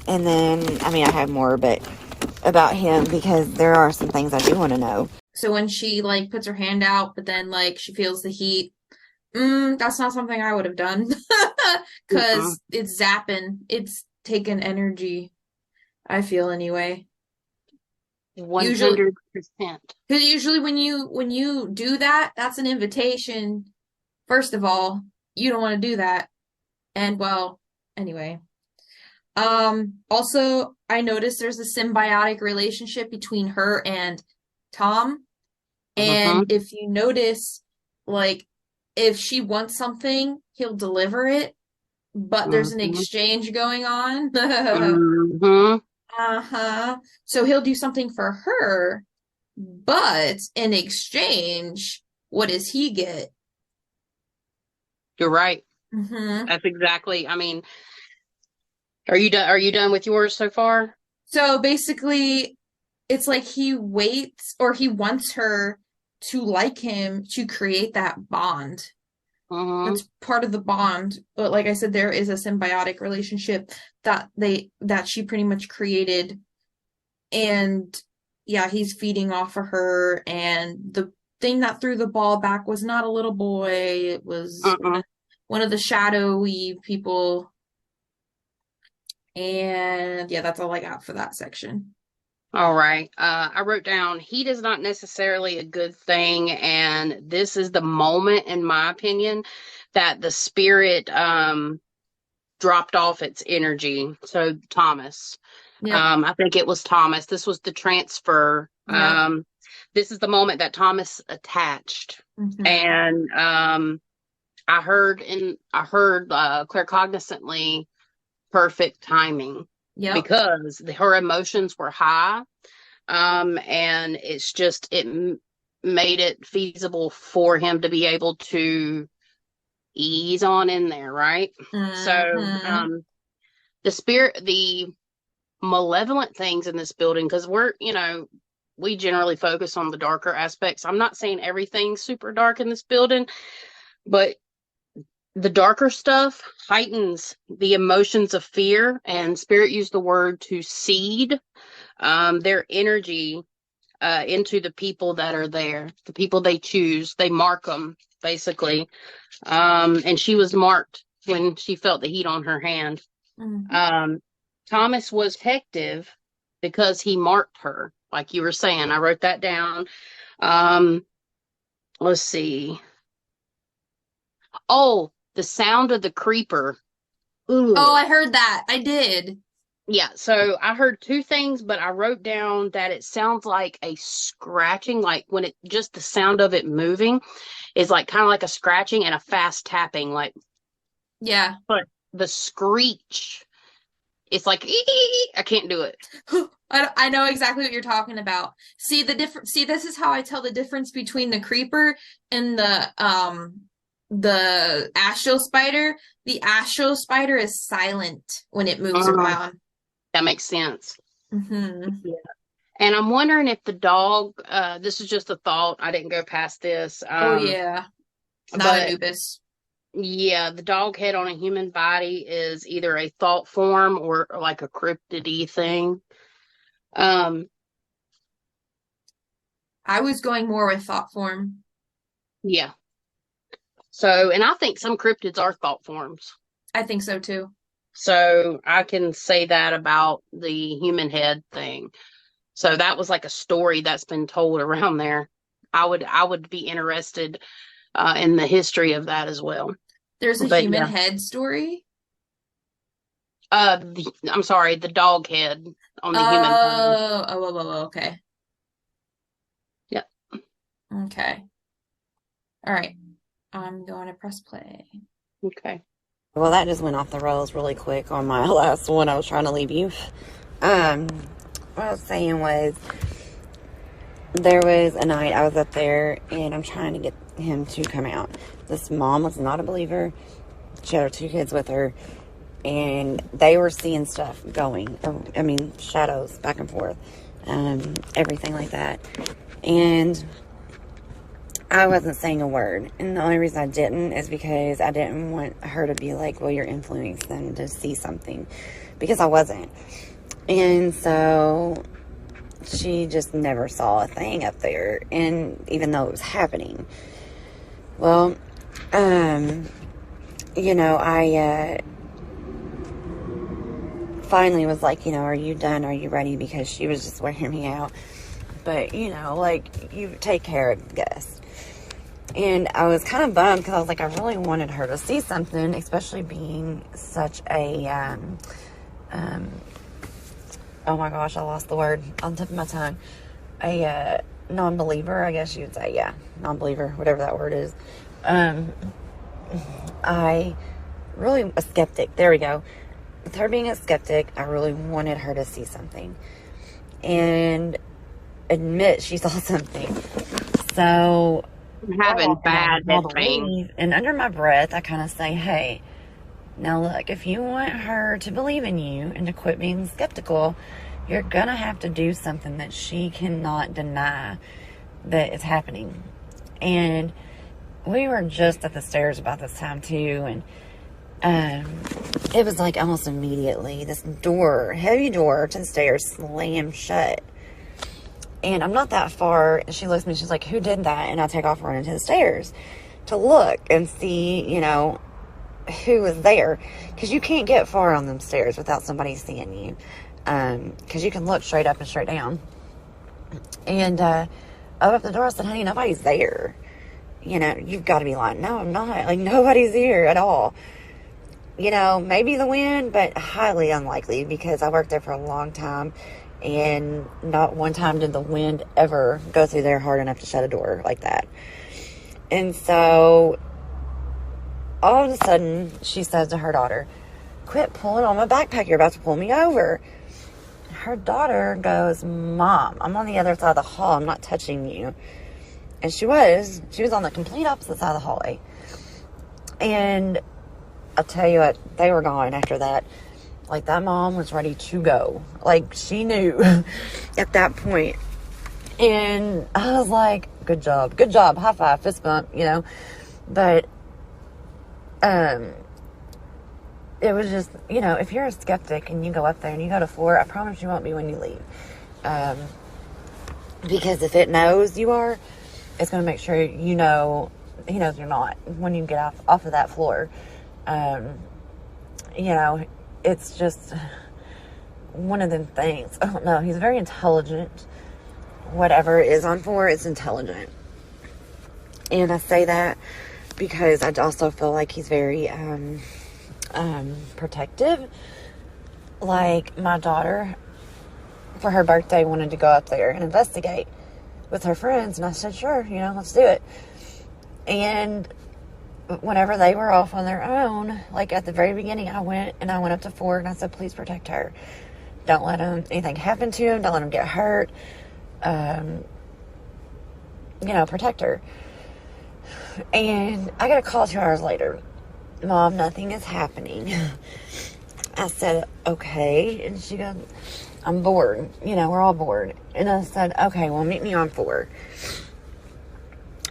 And then, I mean, I have more, but about him, because there are some things I do want to know. So when she, like, puts her hand out, but then, like, she feels the heat, that's not something I would have done. Because it's zapping. It's taking energy. I feel anyway. 100%. Because usually when you do that, that's an invitation. First of all, you don't want to do that. And well, anyway. Also, I noticed there's a symbiotic relationship between her and Tom. And if you notice, like, if she wants something, he'll deliver it. But there's an exchange going on. So he'll do something for her, but in exchange, what does he get? You're right. That's exactly. I mean, are you done? Are you done with yours so far? So basically, it's like he waits, or he wants her to like him to create that bond. That's part of the bond. But like I said, there is a symbiotic relationship that she pretty much created. And yeah, he's feeding off of her. And the thing that threw the ball back was not a little boy. It was one of the shadowy people. And yeah, that's all I got for that section. All right. I wrote down, he does not necessarily a good thing. And this is the moment, in my opinion, that the spirit dropped off its energy. So Thomas, I think it was Thomas. This was the transfer. This is the moment that Thomas attached. And I heard claircognizantly perfect timing. Because her emotions were high, and it made it feasible for him to be able to ease on in there, right? So the malevolent things in this building, because we generally focus on the darker aspects. I'm not saying everything's super dark in this building, but the darker stuff heightens the emotions of fear, and Spirit used the word to seed their energy into the people that are there, the people they choose. They mark them, basically. And she was marked when she felt the heat on her hand. Thomas was protective because he marked her, like you were saying. I wrote that down. Let's see. Oh, the sound of the creeper. Ooh. Oh, I heard that. I did. Yeah, so I heard two things, but I wrote down that it sounds like a scratching, like when just the sound of it moving is like kind of like a scratching and a fast tapping, like. Yeah. But the screech, it's like, I can't do it. I know exactly what you're talking about. See, this is how I tell the difference between the creeper and the astral spider. The astral spider is silent when it moves around. That makes sense. Yeah. And I'm wondering if the dog, this is just a thought, I didn't go past this. Not Anubis. Yeah, the dog head on a human body is either a thought form or like a cryptid-y thing. I was going more with thought form. Yeah. So, and I think some cryptids are thought forms. I think so too. So I can say that about the human head thing. So that was like a story that's been told around there. I would be interested in the history of that as well. There's a human head story? I'm sorry, the dog head on the human head. Oh, okay. Yep. Okay. All right. I'm going to press play. Okay. Well, that just went off the rails really quick on my last one I was trying to leave you. What I was saying was, there was a night I was up there, and I'm trying to get him to come out. This mom was not a believer. She had her 2 kids with her, and they were seeing stuff going. Shadows back and forth. everything like that. And I wasn't saying a word. And the only reason I didn't is because I didn't want her to be like, well, you're influencing them to see something. Because I wasn't. And so she just never saw a thing up there. And even though it was happening. Well, you know, I finally was like, you know, are you done? Are you ready? Because she was just wearing me out. But, you know, like, you take care of the guests. And I was kind of bummed because I was like, I really wanted her to see something, especially being such a, oh my gosh, I lost the word on the tip of my tongue. A non-believer, I guess you would say. Yeah, non-believer, whatever that word is. I really, a skeptic. There we go. With her being a skeptic, I really wanted her to see something. And admit she saw something. So Having bad head pain. And under my breath, I kind of say, hey, now look, if you want her to believe in you and to quit being skeptical, you're going to have to do something that she cannot deny that is happening. And we were just at the stairs about this time too. And it was like almost immediately this door, heavy door to the stairs, slammed shut. And I'm not that far. And she looks at me, she's like, who did that? And I take off running to the stairs to look and see, you know, who was there. Because you can't get far on them stairs without somebody seeing you. Because you can look straight up and straight down. And I opened up the door, I said, honey, nobody's there. You know, you've got to be lying. No, I'm not. Like, nobody's here at all. You know, maybe the wind, but highly unlikely because I worked there for a long time. And not one time did the wind ever go through there hard enough to shut a door like that. And so, all of a sudden, she says to her daughter, quit pulling on my backpack. You're about to pull me over. Her daughter goes, Mom, I'm on the other side of the hall. I'm not touching you. And she was on the complete opposite side of the hallway. And I'll tell you what, they were gone after that. Like, that mom was ready to go. Like, she knew at that point. And I was like, good job, high five, fist bump, you know. But, it was just, you know, if you're a skeptic and you go up there and you go to floor, I promise you won't be when you leave. Because if it knows you are, it's going to make sure you know, he knows you're not when you get off of that floor. You know, it's just one of them things. I don't know. He's very intelligent. Whatever is on floor is intelligent. And I say that because I also feel like he's very protective. Like, my daughter, for her birthday, wanted to go up there and investigate with her friends. And I said, sure, you know, let's do it. And whenever they were off on their own, like at the very beginning, I went up to Ford and I said, please protect her. Don't let anything happen to him. Don't let him get hurt. You know, protect her. And I got a call 2 hours later. Mom, nothing is happening. I said, okay. And she goes, I'm bored. You know, we're all bored. And I said, okay, well, meet me on 4.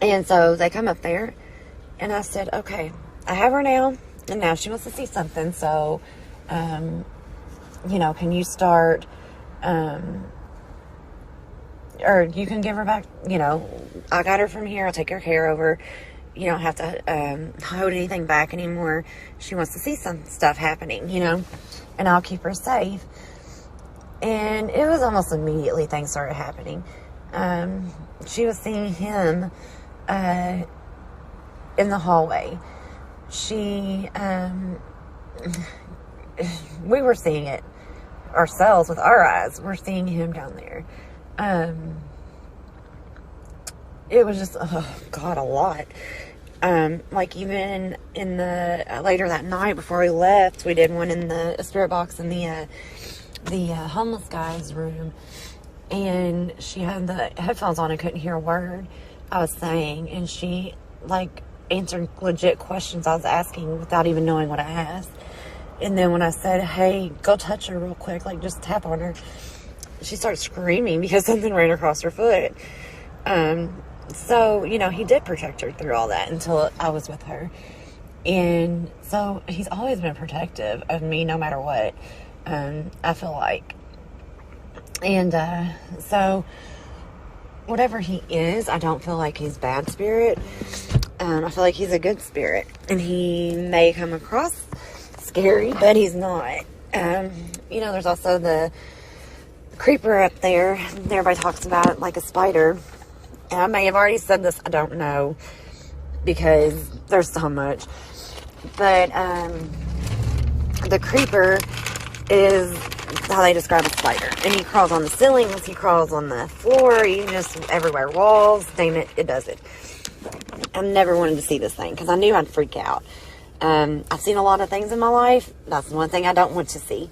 And so they come up there. And I said, okay, I have her now, and now she wants to see something, so, you know, can you start, or you can give her back, you know, I got her from here, I'll take her care of her, you don't have to, hold anything back anymore, she wants to see some stuff happening, you know, and I'll keep her safe. And it was almost immediately things started happening. She was seeing him, in the hallway. We were seeing it ourselves with our eyes. We're seeing him down there. It was just, oh God, a lot. Like, even in the, later that night before we left, we did one in the spirit box in the homeless guy's room. And she had the headphones on and couldn't hear a word I was saying. And she, like, answered legit questions I was asking without even knowing what I asked. And then when I said, hey, go touch her real quick, like, just tap on her, she started screaming because something ran across her foot. So, you know, he did protect her through all that until I was with her. And so he's always been protective of me no matter what, I feel like. And so whatever he is, I don't feel like he's bad spirit. I feel like he's a good spirit. And he may come across scary, but he's not. You know, there's also the creeper up there. Everybody talks about it like a spider. And I may have already said this, I don't know, because there's so much. But the creeper is how they describe a spider. And he crawls on the ceilings, he crawls on the floor, he just everywhere. Walls, name it, it does it. I've never wanted to see this thing because I knew I'd freak out. I've seen a lot of things in my life. That's the one thing I don't want to see.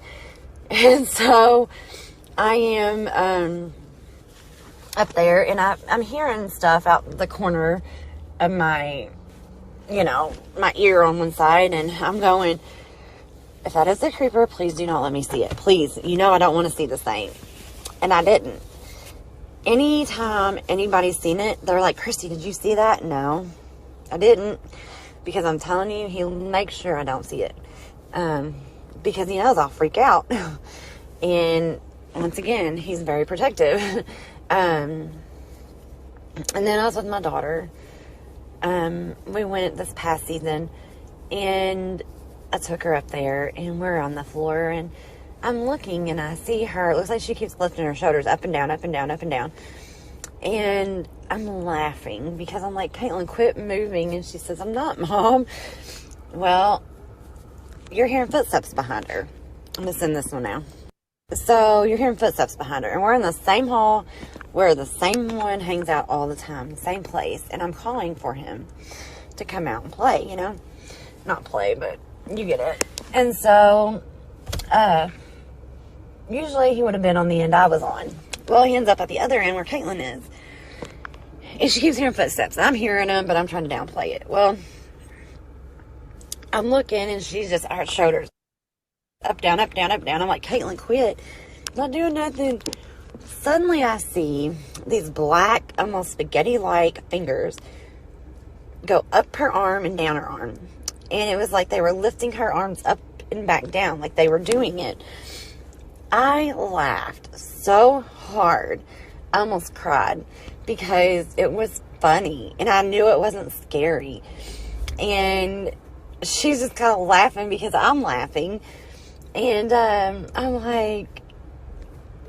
And so I am up there, and I'm hearing stuff out the corner of my, you know, my ear on one side, and I'm going, if that is the creeper, please do not let me see it. Please, you know I don't want to see this thing. And I didn't. Anytime anybody's seen it, they're like, Kristy, did you see that? No, I didn't. Because I'm telling you, he'll make sure I don't see it. Because he knows I'll freak out. And once again, he's very protective. And then I was with my daughter. We went this past season, and I took her up there, and we're on the floor, and I'm looking, and I see her. It looks like she keeps lifting her shoulders up and down, up and down, up and down. And I'm laughing because I'm like, Caitlin, quit moving. And she says, I'm not, Mom. Well, you're hearing footsteps behind her. I'm going to send this one now. So you're hearing footsteps behind her, and we're in the same hall where the same one hangs out all the time, same place. And I'm calling for him to come out and play, you know, not play, but you get it. And so, usually he would have been on the end I was on. Well, he ends up at the other end where Caitlin is. And she keeps hearing footsteps. I'm hearing them, but I'm trying to downplay it. Well, I'm looking, and she's just, her shoulders up, down, up, down, up, down. I'm like, Caitlin, quit. Not doing nothing. Suddenly I see these black, almost spaghetti-like fingers go up her arm and down her arm. And it was like they were lifting her arms up and back down, like they were doing it. I laughed so hard, I almost cried, because it was funny, and I knew it wasn't scary. And she's just kind of laughing because I'm laughing. And I'm like,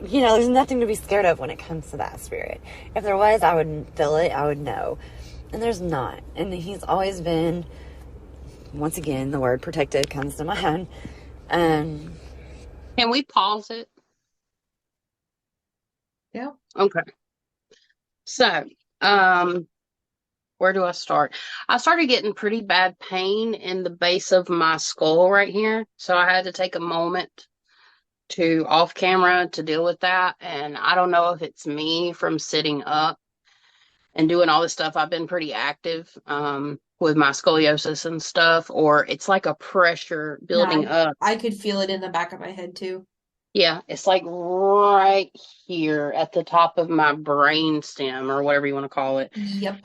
you know, there's nothing to be scared of when it comes to that spirit. If there was, I would feel it, I would know. And there's not. And he's always been, once again, the word protected comes to mind. Can we pause it? Yeah. Okay. So, where do I start? I started getting pretty bad pain in the base of my skull right here. So I had to take a moment to off camera to deal with that. And I don't know if it's me from sitting up and doing all this stuff. I've been pretty active with my scoliosis and stuff, or it's like a pressure building up. I could feel it in the back of my head too. Yeah, it's like right here at the top of my brain stem, or whatever you want to call it. Yep.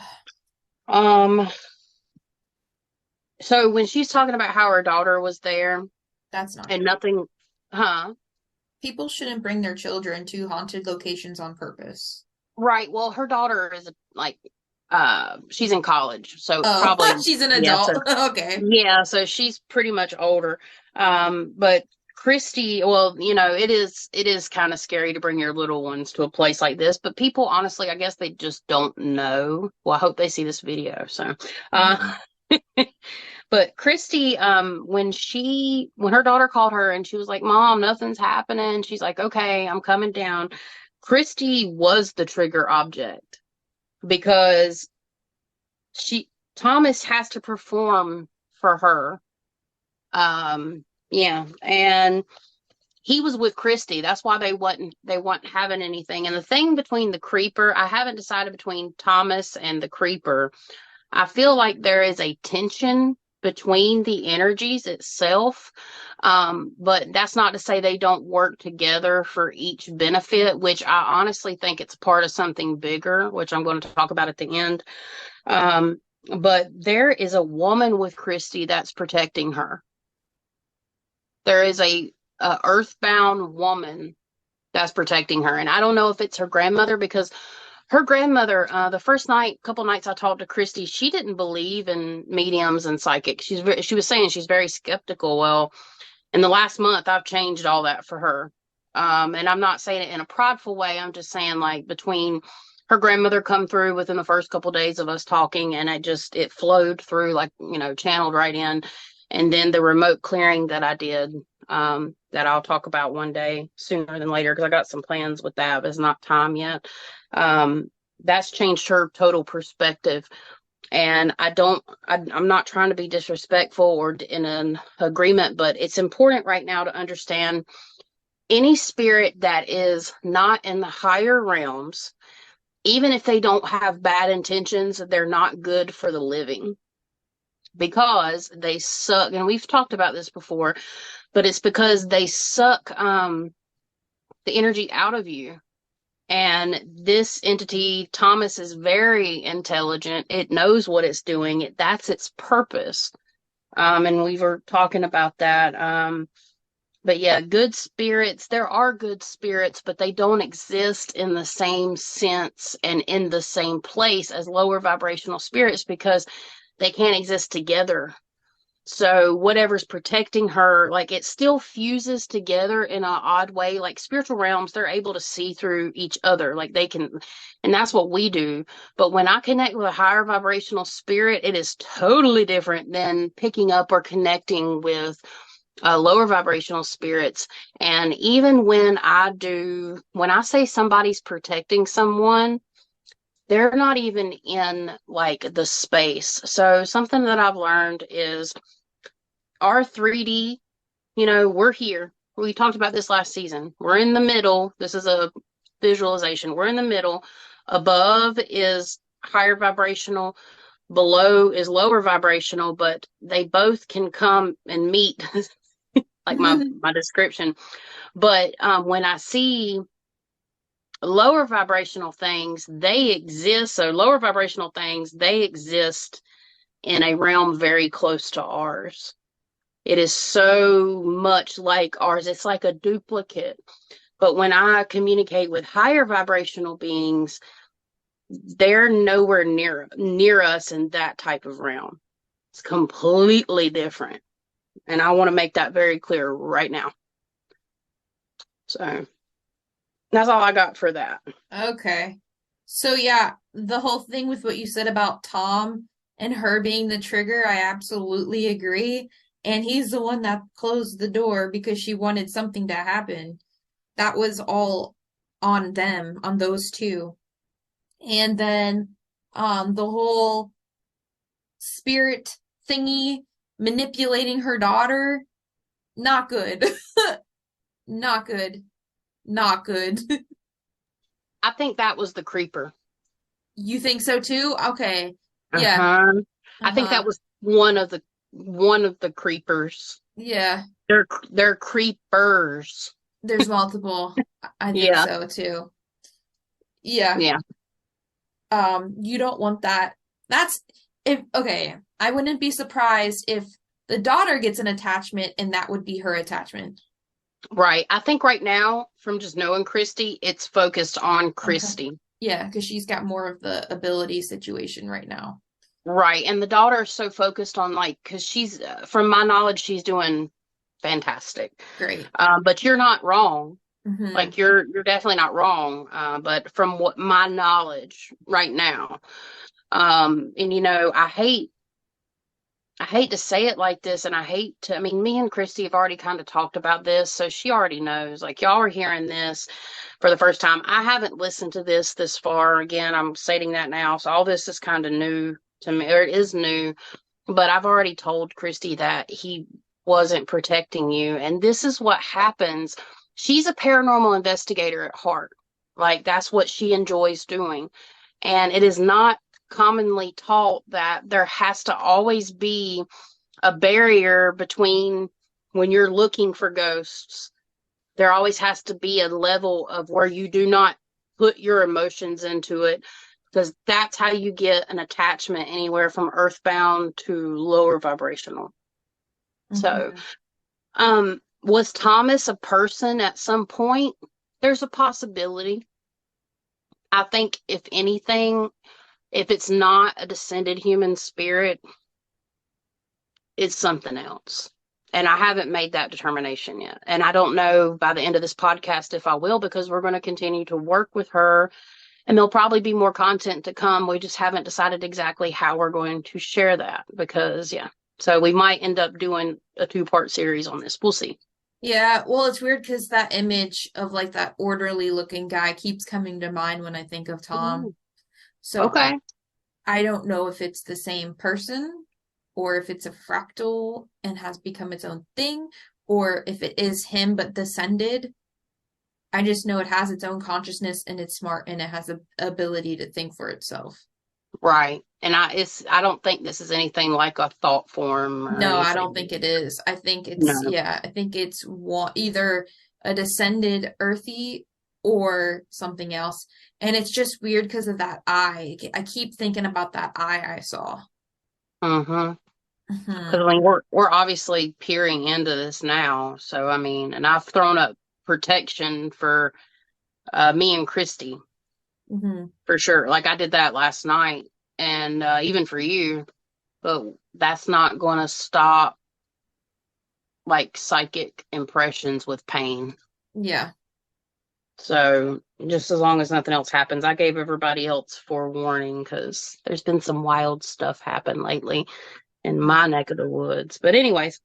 So when she's talking about how her daughter was there That's not and good. nothing, huh? People shouldn't bring their children to haunted locations on purpose. Right. Well, her daughter is like, she's in college, so Oh, probably she's an yeah, adult. so, Okay. yeah, so she's pretty much older. But Kristy, well, you know, it is kind of scary to bring your little ones to a place like this, but people, honestly, I guess they just don't know. Well, I hope they see this video. So, but Kristy, when her daughter called her and she was like, Mom, nothing's happening. She's like, okay, I'm coming down. Kristy was the trigger object because Thomas has to perform for her. Yeah, and he was with Kristy. That's why they weren't having anything. And the thing between the creeper, I haven't decided between Thomas and the creeper. I feel like there is a tension between the energies itself. But that's not to say they don't work together for each benefit, which I honestly think it's part of something bigger, which I'm going to talk about at the end. But there is a woman with Kristy that's protecting her. There is a earthbound woman that's protecting her. And I don't know if it's her grandmother, because her grandmother, the first couple nights I talked to Kristy, she didn't believe in mediums and psychics. She was saying she's very skeptical. Well, in the last month, I've changed all that for her. And I'm not saying it in a prideful way. I'm just saying, like, between her grandmother come through within the first couple of days of us talking, and it flowed through, like, channeled right in. And then the remote clearing that I did, that I'll talk about one day sooner than later, because I got some plans with that, but it's not time yet. That's changed her total perspective. And I'm not trying to be disrespectful or in an agreement, but it's important right now to understand any spirit that is not in the higher realms, even if they don't have bad intentions, they're not good for the living, because they suck. And we've talked about this before, but it's because they suck the energy out of you. And this entity, Thomas, is very intelligent. It knows what it's doing. That's its purpose. And we were talking about that. But yeah, good spirits, there are good spirits, but they don't exist in the same sense and in the same place as lower vibrational spirits, because they can't exist together. So whatever's protecting her, like, it still fuses together in an odd way. Like, spiritual realms, they're able to see through each other. Like, they can, and that's what we do. But when I connect with a higher vibrational spirit, it is totally different than picking up or connecting with lower vibrational spirits. And even when I say somebody's protecting someone, they're not even in, like, the space. So something that I've learned is our 3D, we're here. We talked about this last season. We're in the middle. This is a visualization. We're in the middle. Above is higher vibrational. Below is lower vibrational, but they both can come and meet, like my description. But when I see lower vibrational things, they exist. So lower vibrational things, they exist in a realm very close to ours. It is so much like ours. It's like a duplicate. But when I communicate with higher vibrational beings, they're nowhere near us in that type of realm. It's completely different. And I want to make that very clear right now. So that's all I got for that. Okay. So yeah, the whole thing with what you said about Tom and her being the trigger, I absolutely agree. And he's the one that closed the door because she wanted something to happen. That was all on them, on those two. And then the whole spirit thingy manipulating her daughter, not good. Not good. Not good. I think that was the creeper. You think so too? Okay. Yeah. Uh-huh. I think that was one of the creepers. Yeah. They're creepers. There's multiple. I think so too. Yeah. Yeah. You don't want that. I wouldn't be surprised if the daughter gets an attachment and that would be her attachment. Right. I think right now, from just knowing Kristy, it's focused on Kristy. Okay. Yeah, because she's got more of the ability situation right now. Right. And the daughter is so focused on, like, because she's, from my knowledge, she's doing fantastic. Great. But you're not wrong. Mm-hmm. Like, you're definitely not wrong. But from what my knowledge right now, and I hate to say it like this, and me and Kristy have already kind of talked about this, so she already knows. Like, y'all are hearing this for the first time. I haven't listened to this far. Again, I'm stating that now, so all this is kind of new to me, or it is new, but I've already told Kristy that he wasn't protecting you, and this is what happens. She's a paranormal investigator at heart. Like, that's what she enjoys doing, and it is not commonly taught that there has to always be a barrier between when you're looking for ghosts. There always has to be a level of where you do not put your emotions into it, because that's how you get an attachment anywhere from earthbound to lower vibrational. So, was Thomas a person at some point? There's a possibility. I think, if anything, if it's not a descended human spirit, it's something else. And I haven't made that determination yet. And I don't know by the end of this podcast if I will, because we're going to continue to work with her. And there'll probably be more content to come. We just haven't decided exactly how we're going to share that because, yeah. So we might end up doing a 2-part series on this. We'll see. Yeah, well, it's weird because that image of like that orderly looking guy keeps coming to mind when I think of Tom. Ooh. So Okay. I don't know if it's the same person or if it's a fractal and has become its own thing, or if it is him but descended. I just know it has its own consciousness and it's smart and it has the ability to think for itself. Right. And I don't think this is anything like a thought form. No, I don't think it is. I think it's, I think it's either a descended earthy or something else. And it's just weird because of that eye. I keep thinking about that eye I saw. Mm-hmm. Because I mean, we're obviously peering into this now. So, I mean, and I've thrown up protection for me and Kristy. For sure. Like I did that last night, and even for you, but that's not going to stop like psychic impressions with pain. Yeah. So just as long as nothing else happens, I gave everybody else forewarning because there's been some wild stuff happen lately in my neck of the woods. But anyways,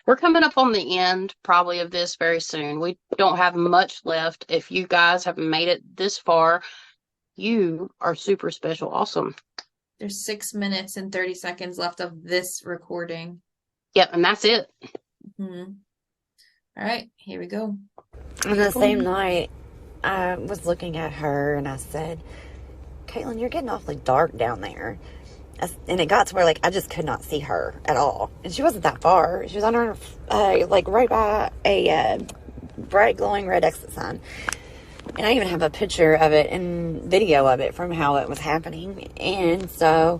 we're coming up on the end probably of this very soon. We don't have much left. If you guys have made it this far, you are super special. Awesome. There's 6 minutes and 30 seconds left of this recording. Yep, and that's it. All right, here we go. On the same night, I was looking at her and I said, Caitlin, you're getting awfully dark down there. And it got to where, like, I just could not see her at all. And she wasn't that far. She was on her, like, right by a bright glowing red exit sign. And I even have a picture of it and video of it from how it was happening. And so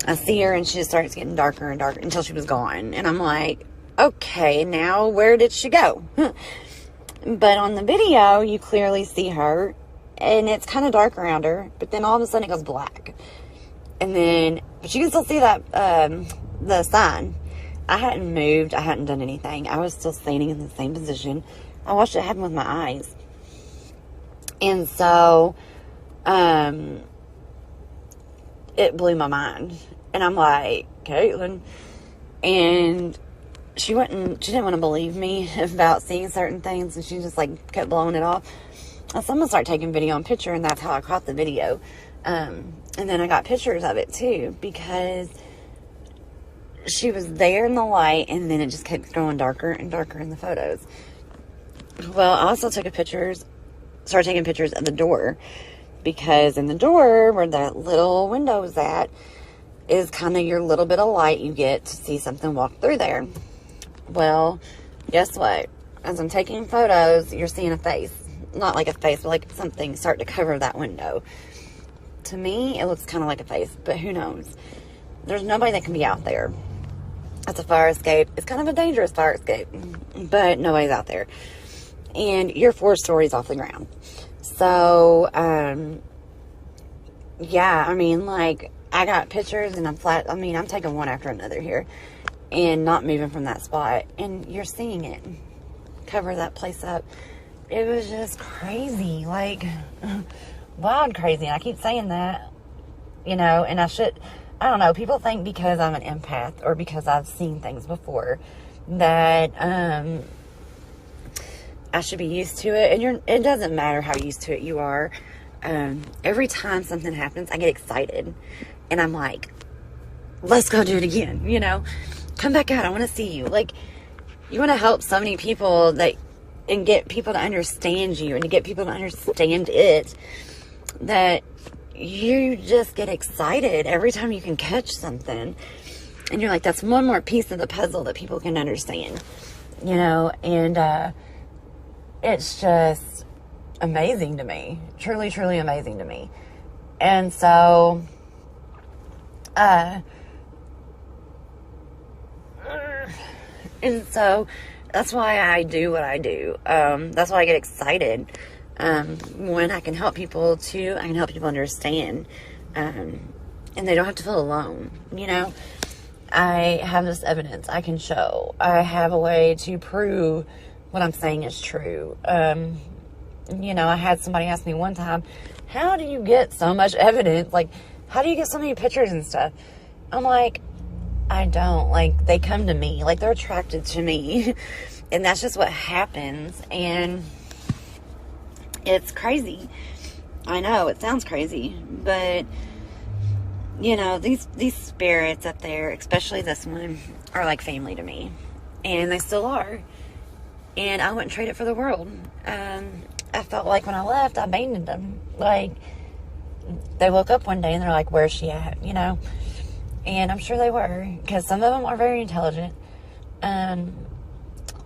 I see her and she just starts getting darker and darker until she was gone. And I'm like, okay, now where did she go? But on the video, you clearly see her and it's kind of dark around her. But then all of a sudden it goes black. And then, but you can still see that, the sign. I hadn't moved. I hadn't done anything. I was still standing in the same position. I watched it happen with my eyes. And so, it blew my mind. And I'm like, Caitlin. And she didn't want to believe me about seeing certain things. And she just like kept blowing it off. So I'm going to start taking video and picture. And that's how I caught the video. And then I got pictures of it too, because she was there in the light and then it just kept growing darker and darker in the photos. Well, I also started taking pictures of the door, because in the door where that little window is at is kind of your little bit of light you get to see something walk through there. Well, guess what? As I'm taking photos, you're seeing a face. Not like a face, but like something start to cover that window. To me, it looks kind of like a face, but who knows? There's nobody that can be out there. It's a fire escape. It's kind of a dangerous fire escape, but nobody's out there. And you're 4 stories off the ground. So, yeah, I mean, like, I got pictures and I'm taking one after another here and not moving from that spot. And you're seeing it cover that place up. It was just crazy. Like, wild crazy. And I keep saying that, and I don't know, people think because I'm an empath or because I've seen things before that I should be used to it. And it doesn't matter how used to it you are. Every time something happens, I get excited and I'm like, let's go do it again. Come back out. I want to see you. Like, you want to help so many people and get people to understand you and to get people to understand it, that you just get excited every time you can catch something. And you're like, that's one more piece of the puzzle that people can understand, you know, and it's just amazing to me. Truly, truly amazing to me. And so, that's why I do what I do. That's why I get excited when I can help people too. I can help people understand, and they don't have to feel alone. You know, I have this evidence I can show. I have a way to prove what I'm saying is true. You know, I had somebody ask me one time, "How do you get so much evidence? Like, how do you get so many pictures and stuff?" I'm like, I don't. Like, they come to me. Like, they're attracted to me. And that's just what happens. And it's crazy. I know, it sounds crazy. But, you know, these spirits up there, especially this one, are like family to me. And they still are. And I wouldn't trade it for the world. I felt like when I left, I abandoned them. Like, they woke up one day and they're like, where's she at? You know? And I'm sure they were, because some of them are very intelligent. My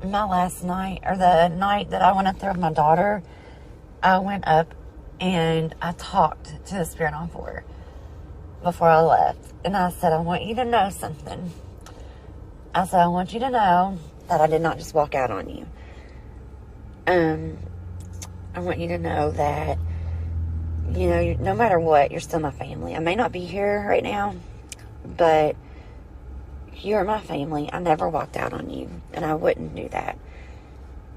last night, or the night that I went up there with my daughter, I went up and I talked to the spirit on 4 before I left. And I said, I want you to know something. I said, I want you to know that I did not just walk out on you. I want you to know that, you know, no matter what, you're still my family. I may not be here right now, but you're my family. I never walked out on you, and I wouldn't do that.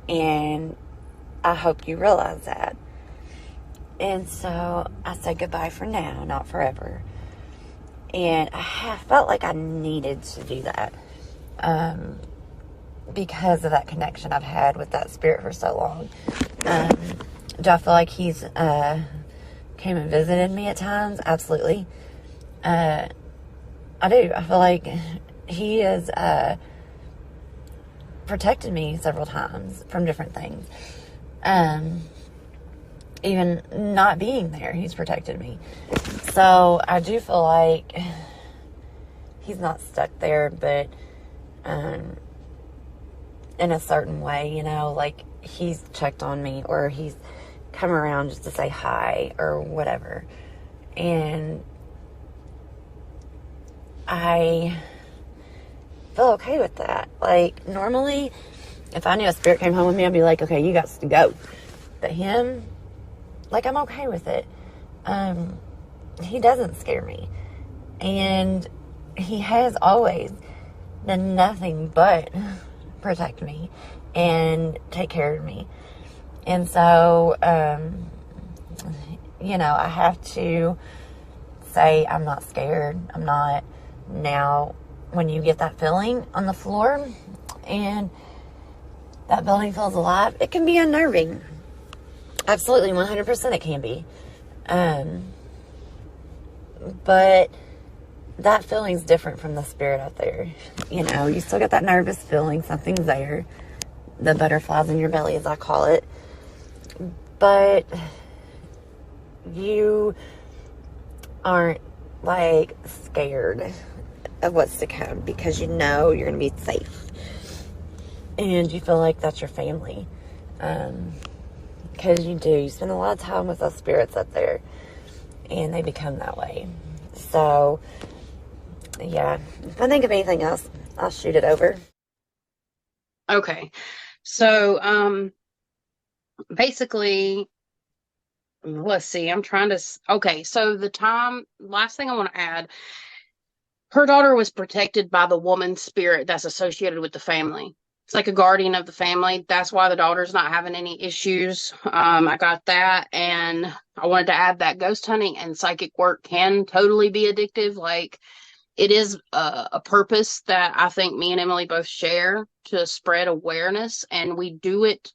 And I hope you realize that. And so I said goodbye for now, not forever. And I felt like I needed to do that because of that connection I've had with that spirit for so long. Do I feel like he's came and visited me at times? Absolutely. I do. I feel like he has protected me several times from different things. Even not being there, he's protected me. So I do feel like he's not stuck there, but in a certain way, you know, like he's checked on me, or he's come around just to say hi or whatever. And I feel okay with that. Like, normally, if I knew a spirit came home with me, I'd be like, okay, you got to go. But him, like, I'm okay with it. He doesn't scare me. And he has always done nothing but protect me and take care of me. And so, you know, I have to say I'm not scared. I'm not. Now, when you get that feeling on the floor and that building feels alive, it can be unnerving. Absolutely, 100% it can be. But that feeling's different from the spirit out there. You know, you still get that nervous feeling. Something's there. The butterflies in your belly, as I call it. But you aren't, like, scared of what's to come, because you know you're going to be safe. And you feel like that's your family. Because you do. You spend a lot of time with those spirits up there. And they become that way. So, yeah. If I think of anything else, I'll shoot it over. Okay. So, basically, let's see. I'm trying to. Okay. So last thing I want to add, her daughter was protected by the woman's spirit that's associated with the family. It's like a guardian of the family. That's why the daughter's not having any issues. I got that. And I wanted to add that ghost hunting and psychic work can totally be addictive. Like, it is a purpose that I think me and Emily both share, to spread awareness. And we do it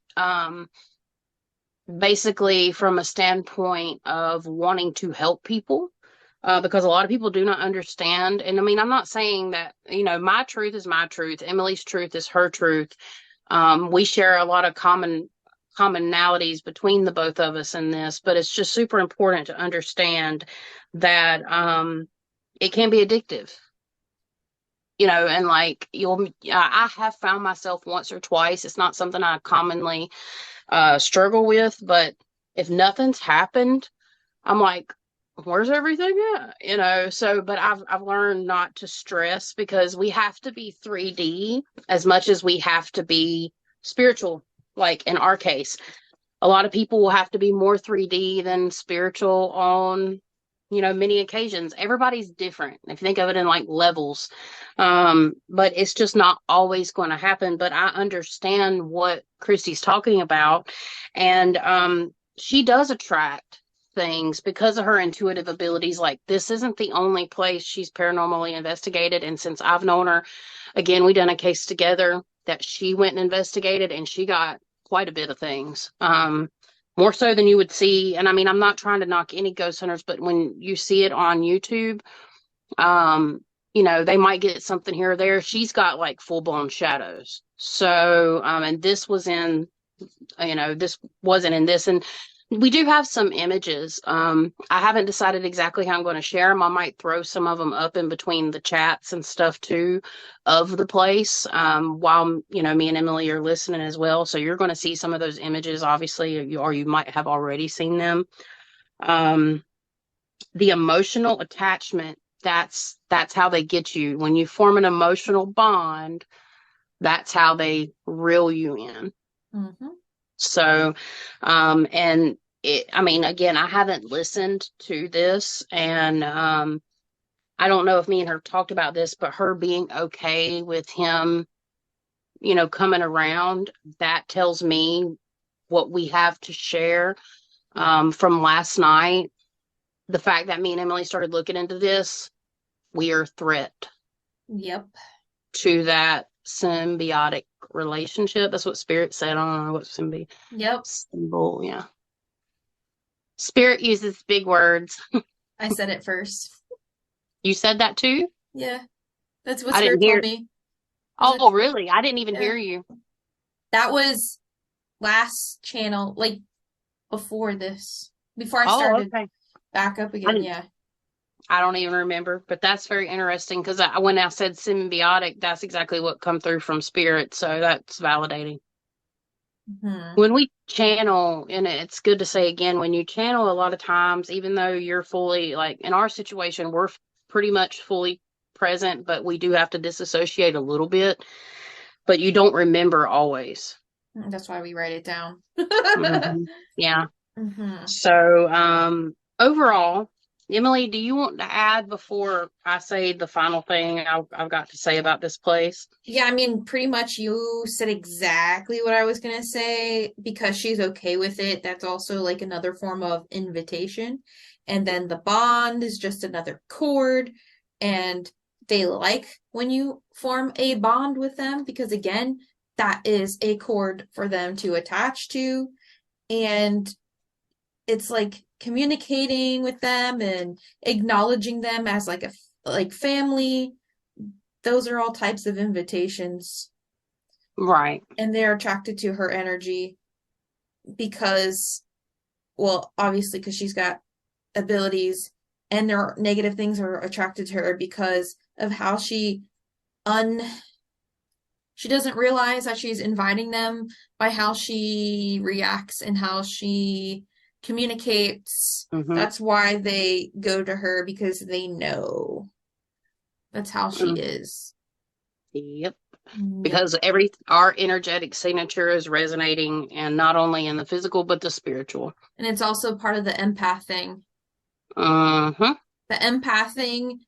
basically from a standpoint of wanting to help people. Because a lot of people do not understand. And I mean, I'm not saying that, you know, my truth is my truth. Emily's truth is her truth. We share a lot of commonalities between the both of us in this, but it's just super important to understand that it can be addictive. and like I have found myself once or twice. It's not something I commonly struggle with, but if nothing's happened, I'm like, where's everything at? So, but I've learned not to stress because we have to be 3D as much as we have to be spiritual. Like in our case, a lot of people will have to be more 3D than spiritual on, many occasions. Everybody's different. If you think of it in like levels, but it's just not always going to happen. But I understand what Kristy's talking about. And she does attract things because of her intuitive abilities. Like, this isn't the only place she's paranormally investigated. And since I've known her, again, we done a case together that she went and investigated, and she got quite a bit of things. More so than you would see. And I mean, I'm not trying to knock any ghost hunters, but when you see it on YouTube, they might get something here or there. She's got like full blown shadows. So, and this was in, this wasn't in this. And we do have some images. I haven't decided exactly how I'm going to share them. I might throw some of them up in between the chats and stuff too of the place while, me and Emily are listening as well. So you're going to see some of those images, obviously, or you might have already seen them. The emotional attachment, that's how they get you. When you form an emotional bond, that's how they reel you in. Mm-hmm. So, and again, I haven't listened to this, and I don't know if me and her talked about this, but her being okay with him, coming around, that tells me what we have to share from last night. The fact that me and Emily started looking into this, we are a threat. Yep. To that symbiotic relationship. That's what Spirit said. I don't know what Yep. Symbol, yeah. Spirit uses big words. I said it first. You said that too? Yeah. That's what Spirit told me. Oh, really? I didn't even hear you. That was last channel, like before this. Before I started back up again, yeah. I don't even remember, but that's very interesting because when I said symbiotic, that's exactly what come through from Spirit. So that's validating. Mm-hmm. When we channel, and it's good to say again, when you channel, a lot of times, even though you're fully, like in our situation, we're pretty much fully present, but we do have to disassociate a little bit, but you don't remember always. That's why we write it down. Mm-hmm. Yeah. Mm-hmm. So, overall, Emily, do you want to add before I say the final thing I've got to say about this place? Yeah, pretty much you said exactly what I was going to say. Because she's okay with it, that's also like another form of invitation. And then the bond is just another cord. And they like when you form a bond with them because, again, that is a cord for them to attach to. And it's like communicating with them and acknowledging them as like family. Those are all types of invitations. Right. And they're attracted to her energy because, well, obviously because she's got abilities, and their negative things are attracted to her because of how she doesn't realize that she's inviting them by how she reacts and how she communicates. Mm-hmm. That's why they go to her, because they know that's how she is. Yep. Because our energetic signature is resonating, and not only in the physical but the spiritual. And it's also part of the empath thing. Uh-huh. The empath thing,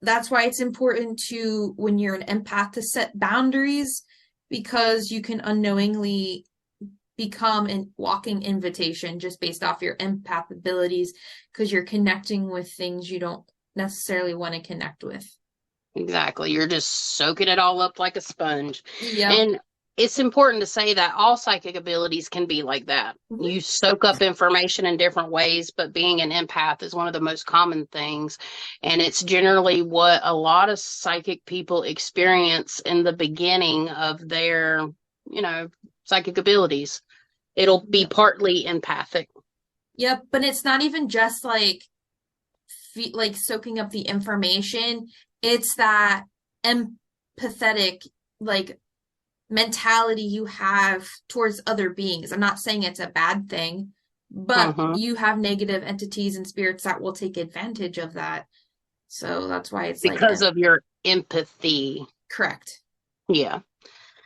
that's why it's important to, when you're an empath, to set boundaries, because you can unknowingly become a walking invitation just based off your empath abilities, because you're connecting with things you don't necessarily want to connect with. Exactly. You're just soaking it all up like a sponge. Yeah. And it's important to say that all psychic abilities can be like that. Mm-hmm. You soak up information in different ways, but being an empath is one of the most common things. And it's generally what a lot of psychic people experience in the beginning of their, psychic abilities. It'll be partly empathic. Yep. But it's not even just like soaking up the information. It's that empathetic, like, mentality you have towards other beings. I'm not saying it's a bad thing, but you have negative entities and spirits that will take advantage of that. So that's why it's because of your empathy. Correct. Yeah.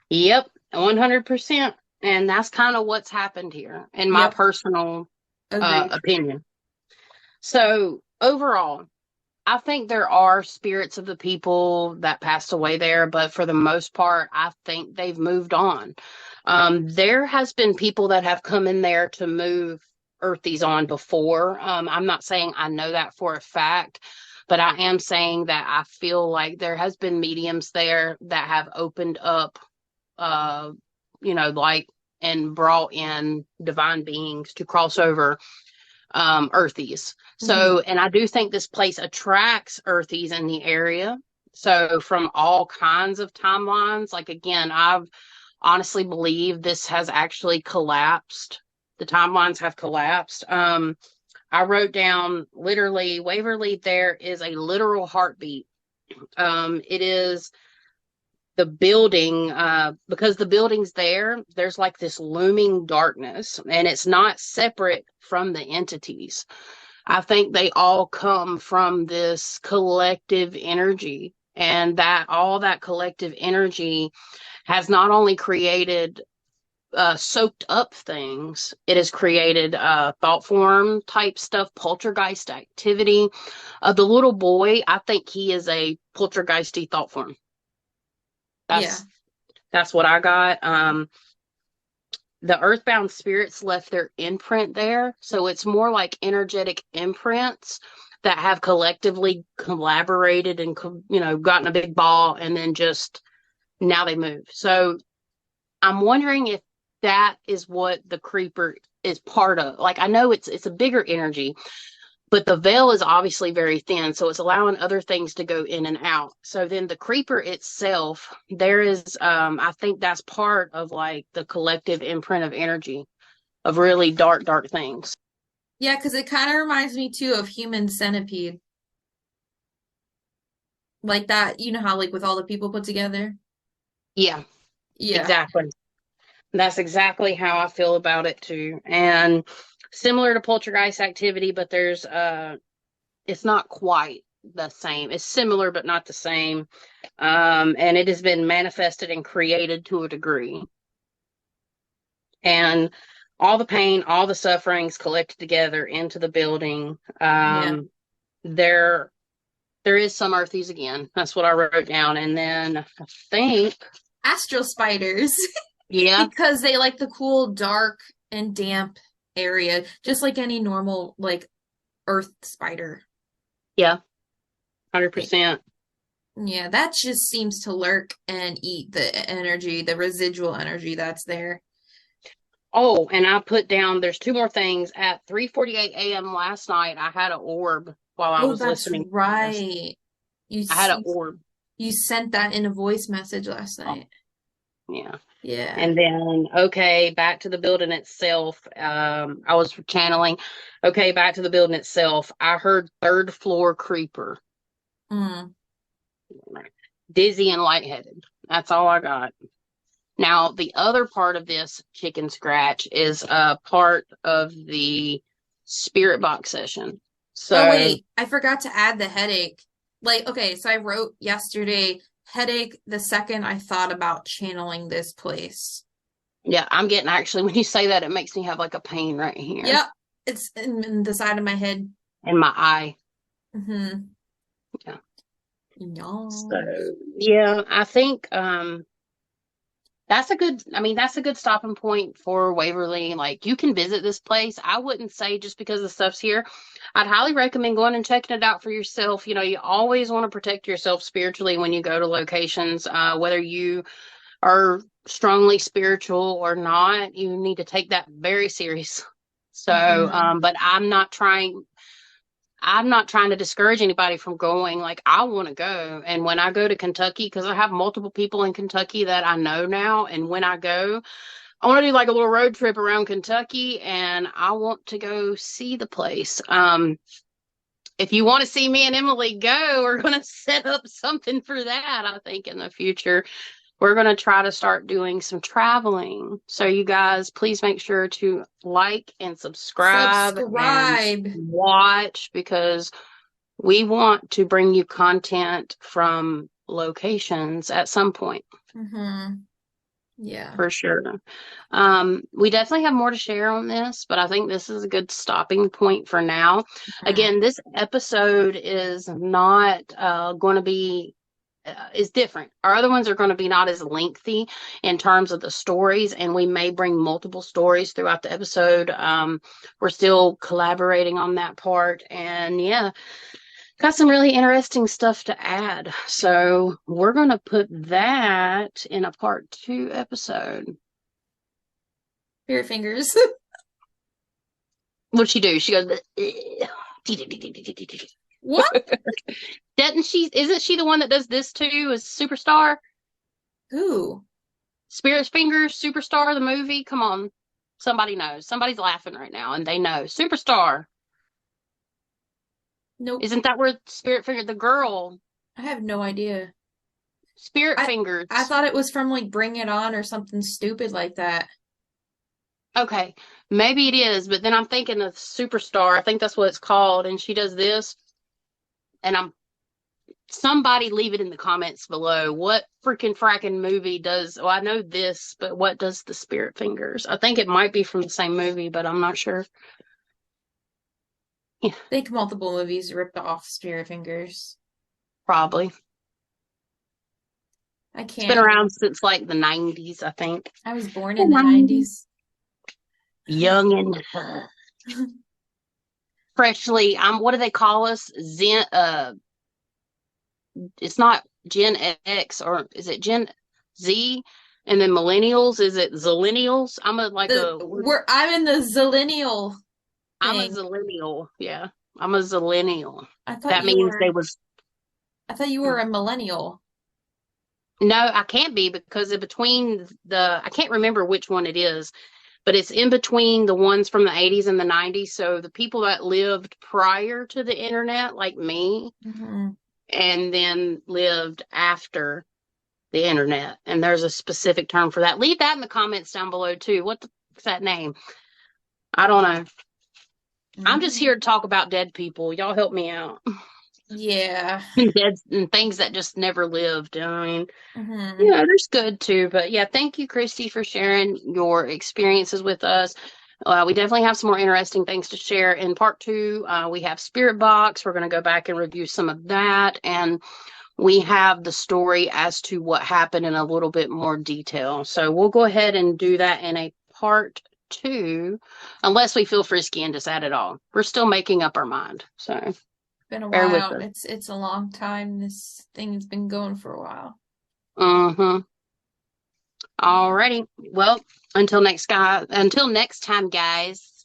Yep. 100%. And that's kind of what's happened here, in my personal opinion. So overall, I think there are spirits of the people that passed away there, but for the most part, I think they've moved on. There has been people that have come in there to move earthies on before. I'm not saying I know that for a fact, but I am saying that I feel like there has been mediums there that have opened up, like, and brought in divine beings to cross over earthies. So, and I do think this place attracts earthies in the area. So from all kinds of timelines, like, again, I've honestly believe this has actually collapsed. The timelines have collapsed. I wrote down literally Waverly, there is a literal heartbeat. It is the building, because the building's there's like this looming darkness, and it's not separate from the entities. I think they all come from this collective energy, and that all that collective energy has not only created soaked up things, it has created thought form type stuff, poltergeist activity. The little boy, I think he is a poltergeisty thought form. That's what I got. The earthbound spirits left their imprint there, so it's more like energetic imprints that have collectively collaborated and gotten a big ball, and then just now they move. So I'm wondering if that is what the creeper is part of. Like, I know it's a bigger energy, but the veil is obviously very thin, so it's allowing other things to go in and out. So then the creeper itself, there is, I think that's part of like the collective imprint of energy of really dark, dark things. Yeah, because it kind of reminds me too of Human Centipede. Like that, you know how like with all the people put together? Yeah, exactly. That's exactly how I feel about it too. And similar to poltergeist activity, but there's it's not quite the same. It's similar but not the same. And it has been manifested and created to a degree. And all the pain, all the sufferings collected together into the building. There is some earthies again. That's what I wrote down. And then I think astral spiders. Yeah. Because they like the cool, dark, and damp area, just like any normal, like, earth spider. Yeah. 100%. Yeah, that just seems to lurk and eat the energy, the residual energy that's there. Oh, and I put down, there's two more things. At 3:48 a.m. last night, I had an orb while I was listening. Oh, that's right. I had an orb. You sent that in a voice message last night. Yeah. Yeah. And then, okay, back to the building itself. I was channeling. Okay, back to the building itself. I heard third floor creeper. Dizzy and lightheaded. That's all I got. Now, the other part of this chicken scratch is part of the spirit box session. So, oh, wait, I forgot to add the headache. Like, okay, so I wrote yesterday, headache the second I thought about channeling this place. Yeah, I'm getting, actually, when you say that, it makes me have like a pain right here. Yep, it's in the side of my head. In my eye. Mm-hmm. Yeah. No. So, yeah, I think that's a good stopping point for Waverly. Like, you can visit this place. I wouldn't say just because the stuff's here. I'd highly recommend going and checking it out for yourself. You know, you always want to protect yourself spiritually when you go to locations, whether you are strongly spiritual or not. You need to take that very serious. So, but I'm not trying to discourage anybody from going. Like, I want to go. And when I go to Kentucky, because I have multiple people in Kentucky that I know now, and when I go, I want to do like a little road trip around Kentucky, and I want to go see the place. if you want to see me and Emily go, we're going to set up something for that, I think, in the future. We're going to try to start doing some traveling. So you guys, please make sure to like and subscribe and watch, because we want to bring you content from locations at some point. Mm-hmm. Yeah. For sure. We definitely have more to share on this, but I think this is a good stopping point for now. Again, this episode is not going to be is different. Our other ones are going to be not as lengthy in terms of the stories, and we may bring multiple stories throughout the episode. We're still collaborating on that part, and yeah, got some really interesting stuff to add. So we're going to put that in a part 2 episode. Spirit fingers. What'd she do? She goes, what? Isn't she the one that does this too as Superstar? Who? Spirit Fingers, Superstar, the movie? Come on. Somebody knows. Somebody's laughing right now and they know. Superstar. Nope. Isn't that where Spirit Finger, the girl? I have no idea. Spirit Fingers. I thought it was from like Bring It On or something stupid like that. Okay. Maybe it is, but then I'm thinking of Superstar. I think that's what it's called. And she does this. And somebody leave it in the comments below. What freaking fracking movie does, well, I know this, but what does the Spirit Fingers? I think it might be from the same movie, but I'm not sure. Yeah. I think multiple movies ripped off Spirit Fingers. Probably. I can't. It's been around since like the 90s, I think. I was born in the 90s. Young and freshly, what do they call us? It's not Gen X, or is it Gen Z? And then millennials, is it zillennials? I'm in the zillennial. I'm a zillennial. Yeah, I'm a zillennial. I thought that means I thought you were a millennial. No, I can't be, because in between I can't remember which one it is, but it's in between the ones from the 80s and the 90s. So the people that lived prior to the internet, like me, and then lived after the internet. And there's a specific term for that. Leave that in the comments down below too. What's that name? I don't know. I'm just here to talk about dead people. Y'all help me out. Yeah. Dead and things that just never lived. I mean, there's good too. But yeah, thank you, Kristy, for sharing your experiences with us. We definitely have some more interesting things to share in part 2. We have Spirit Box. We're going to go back and review some of that. And we have the story as to what happened in a little bit more detail. So we'll go ahead and do that in a part 2, unless we feel frisky and just add it all. We're still making up our mind. So been a while. It's a long time. This thing has been going for a while. Alrighty. Well, until next time, guys.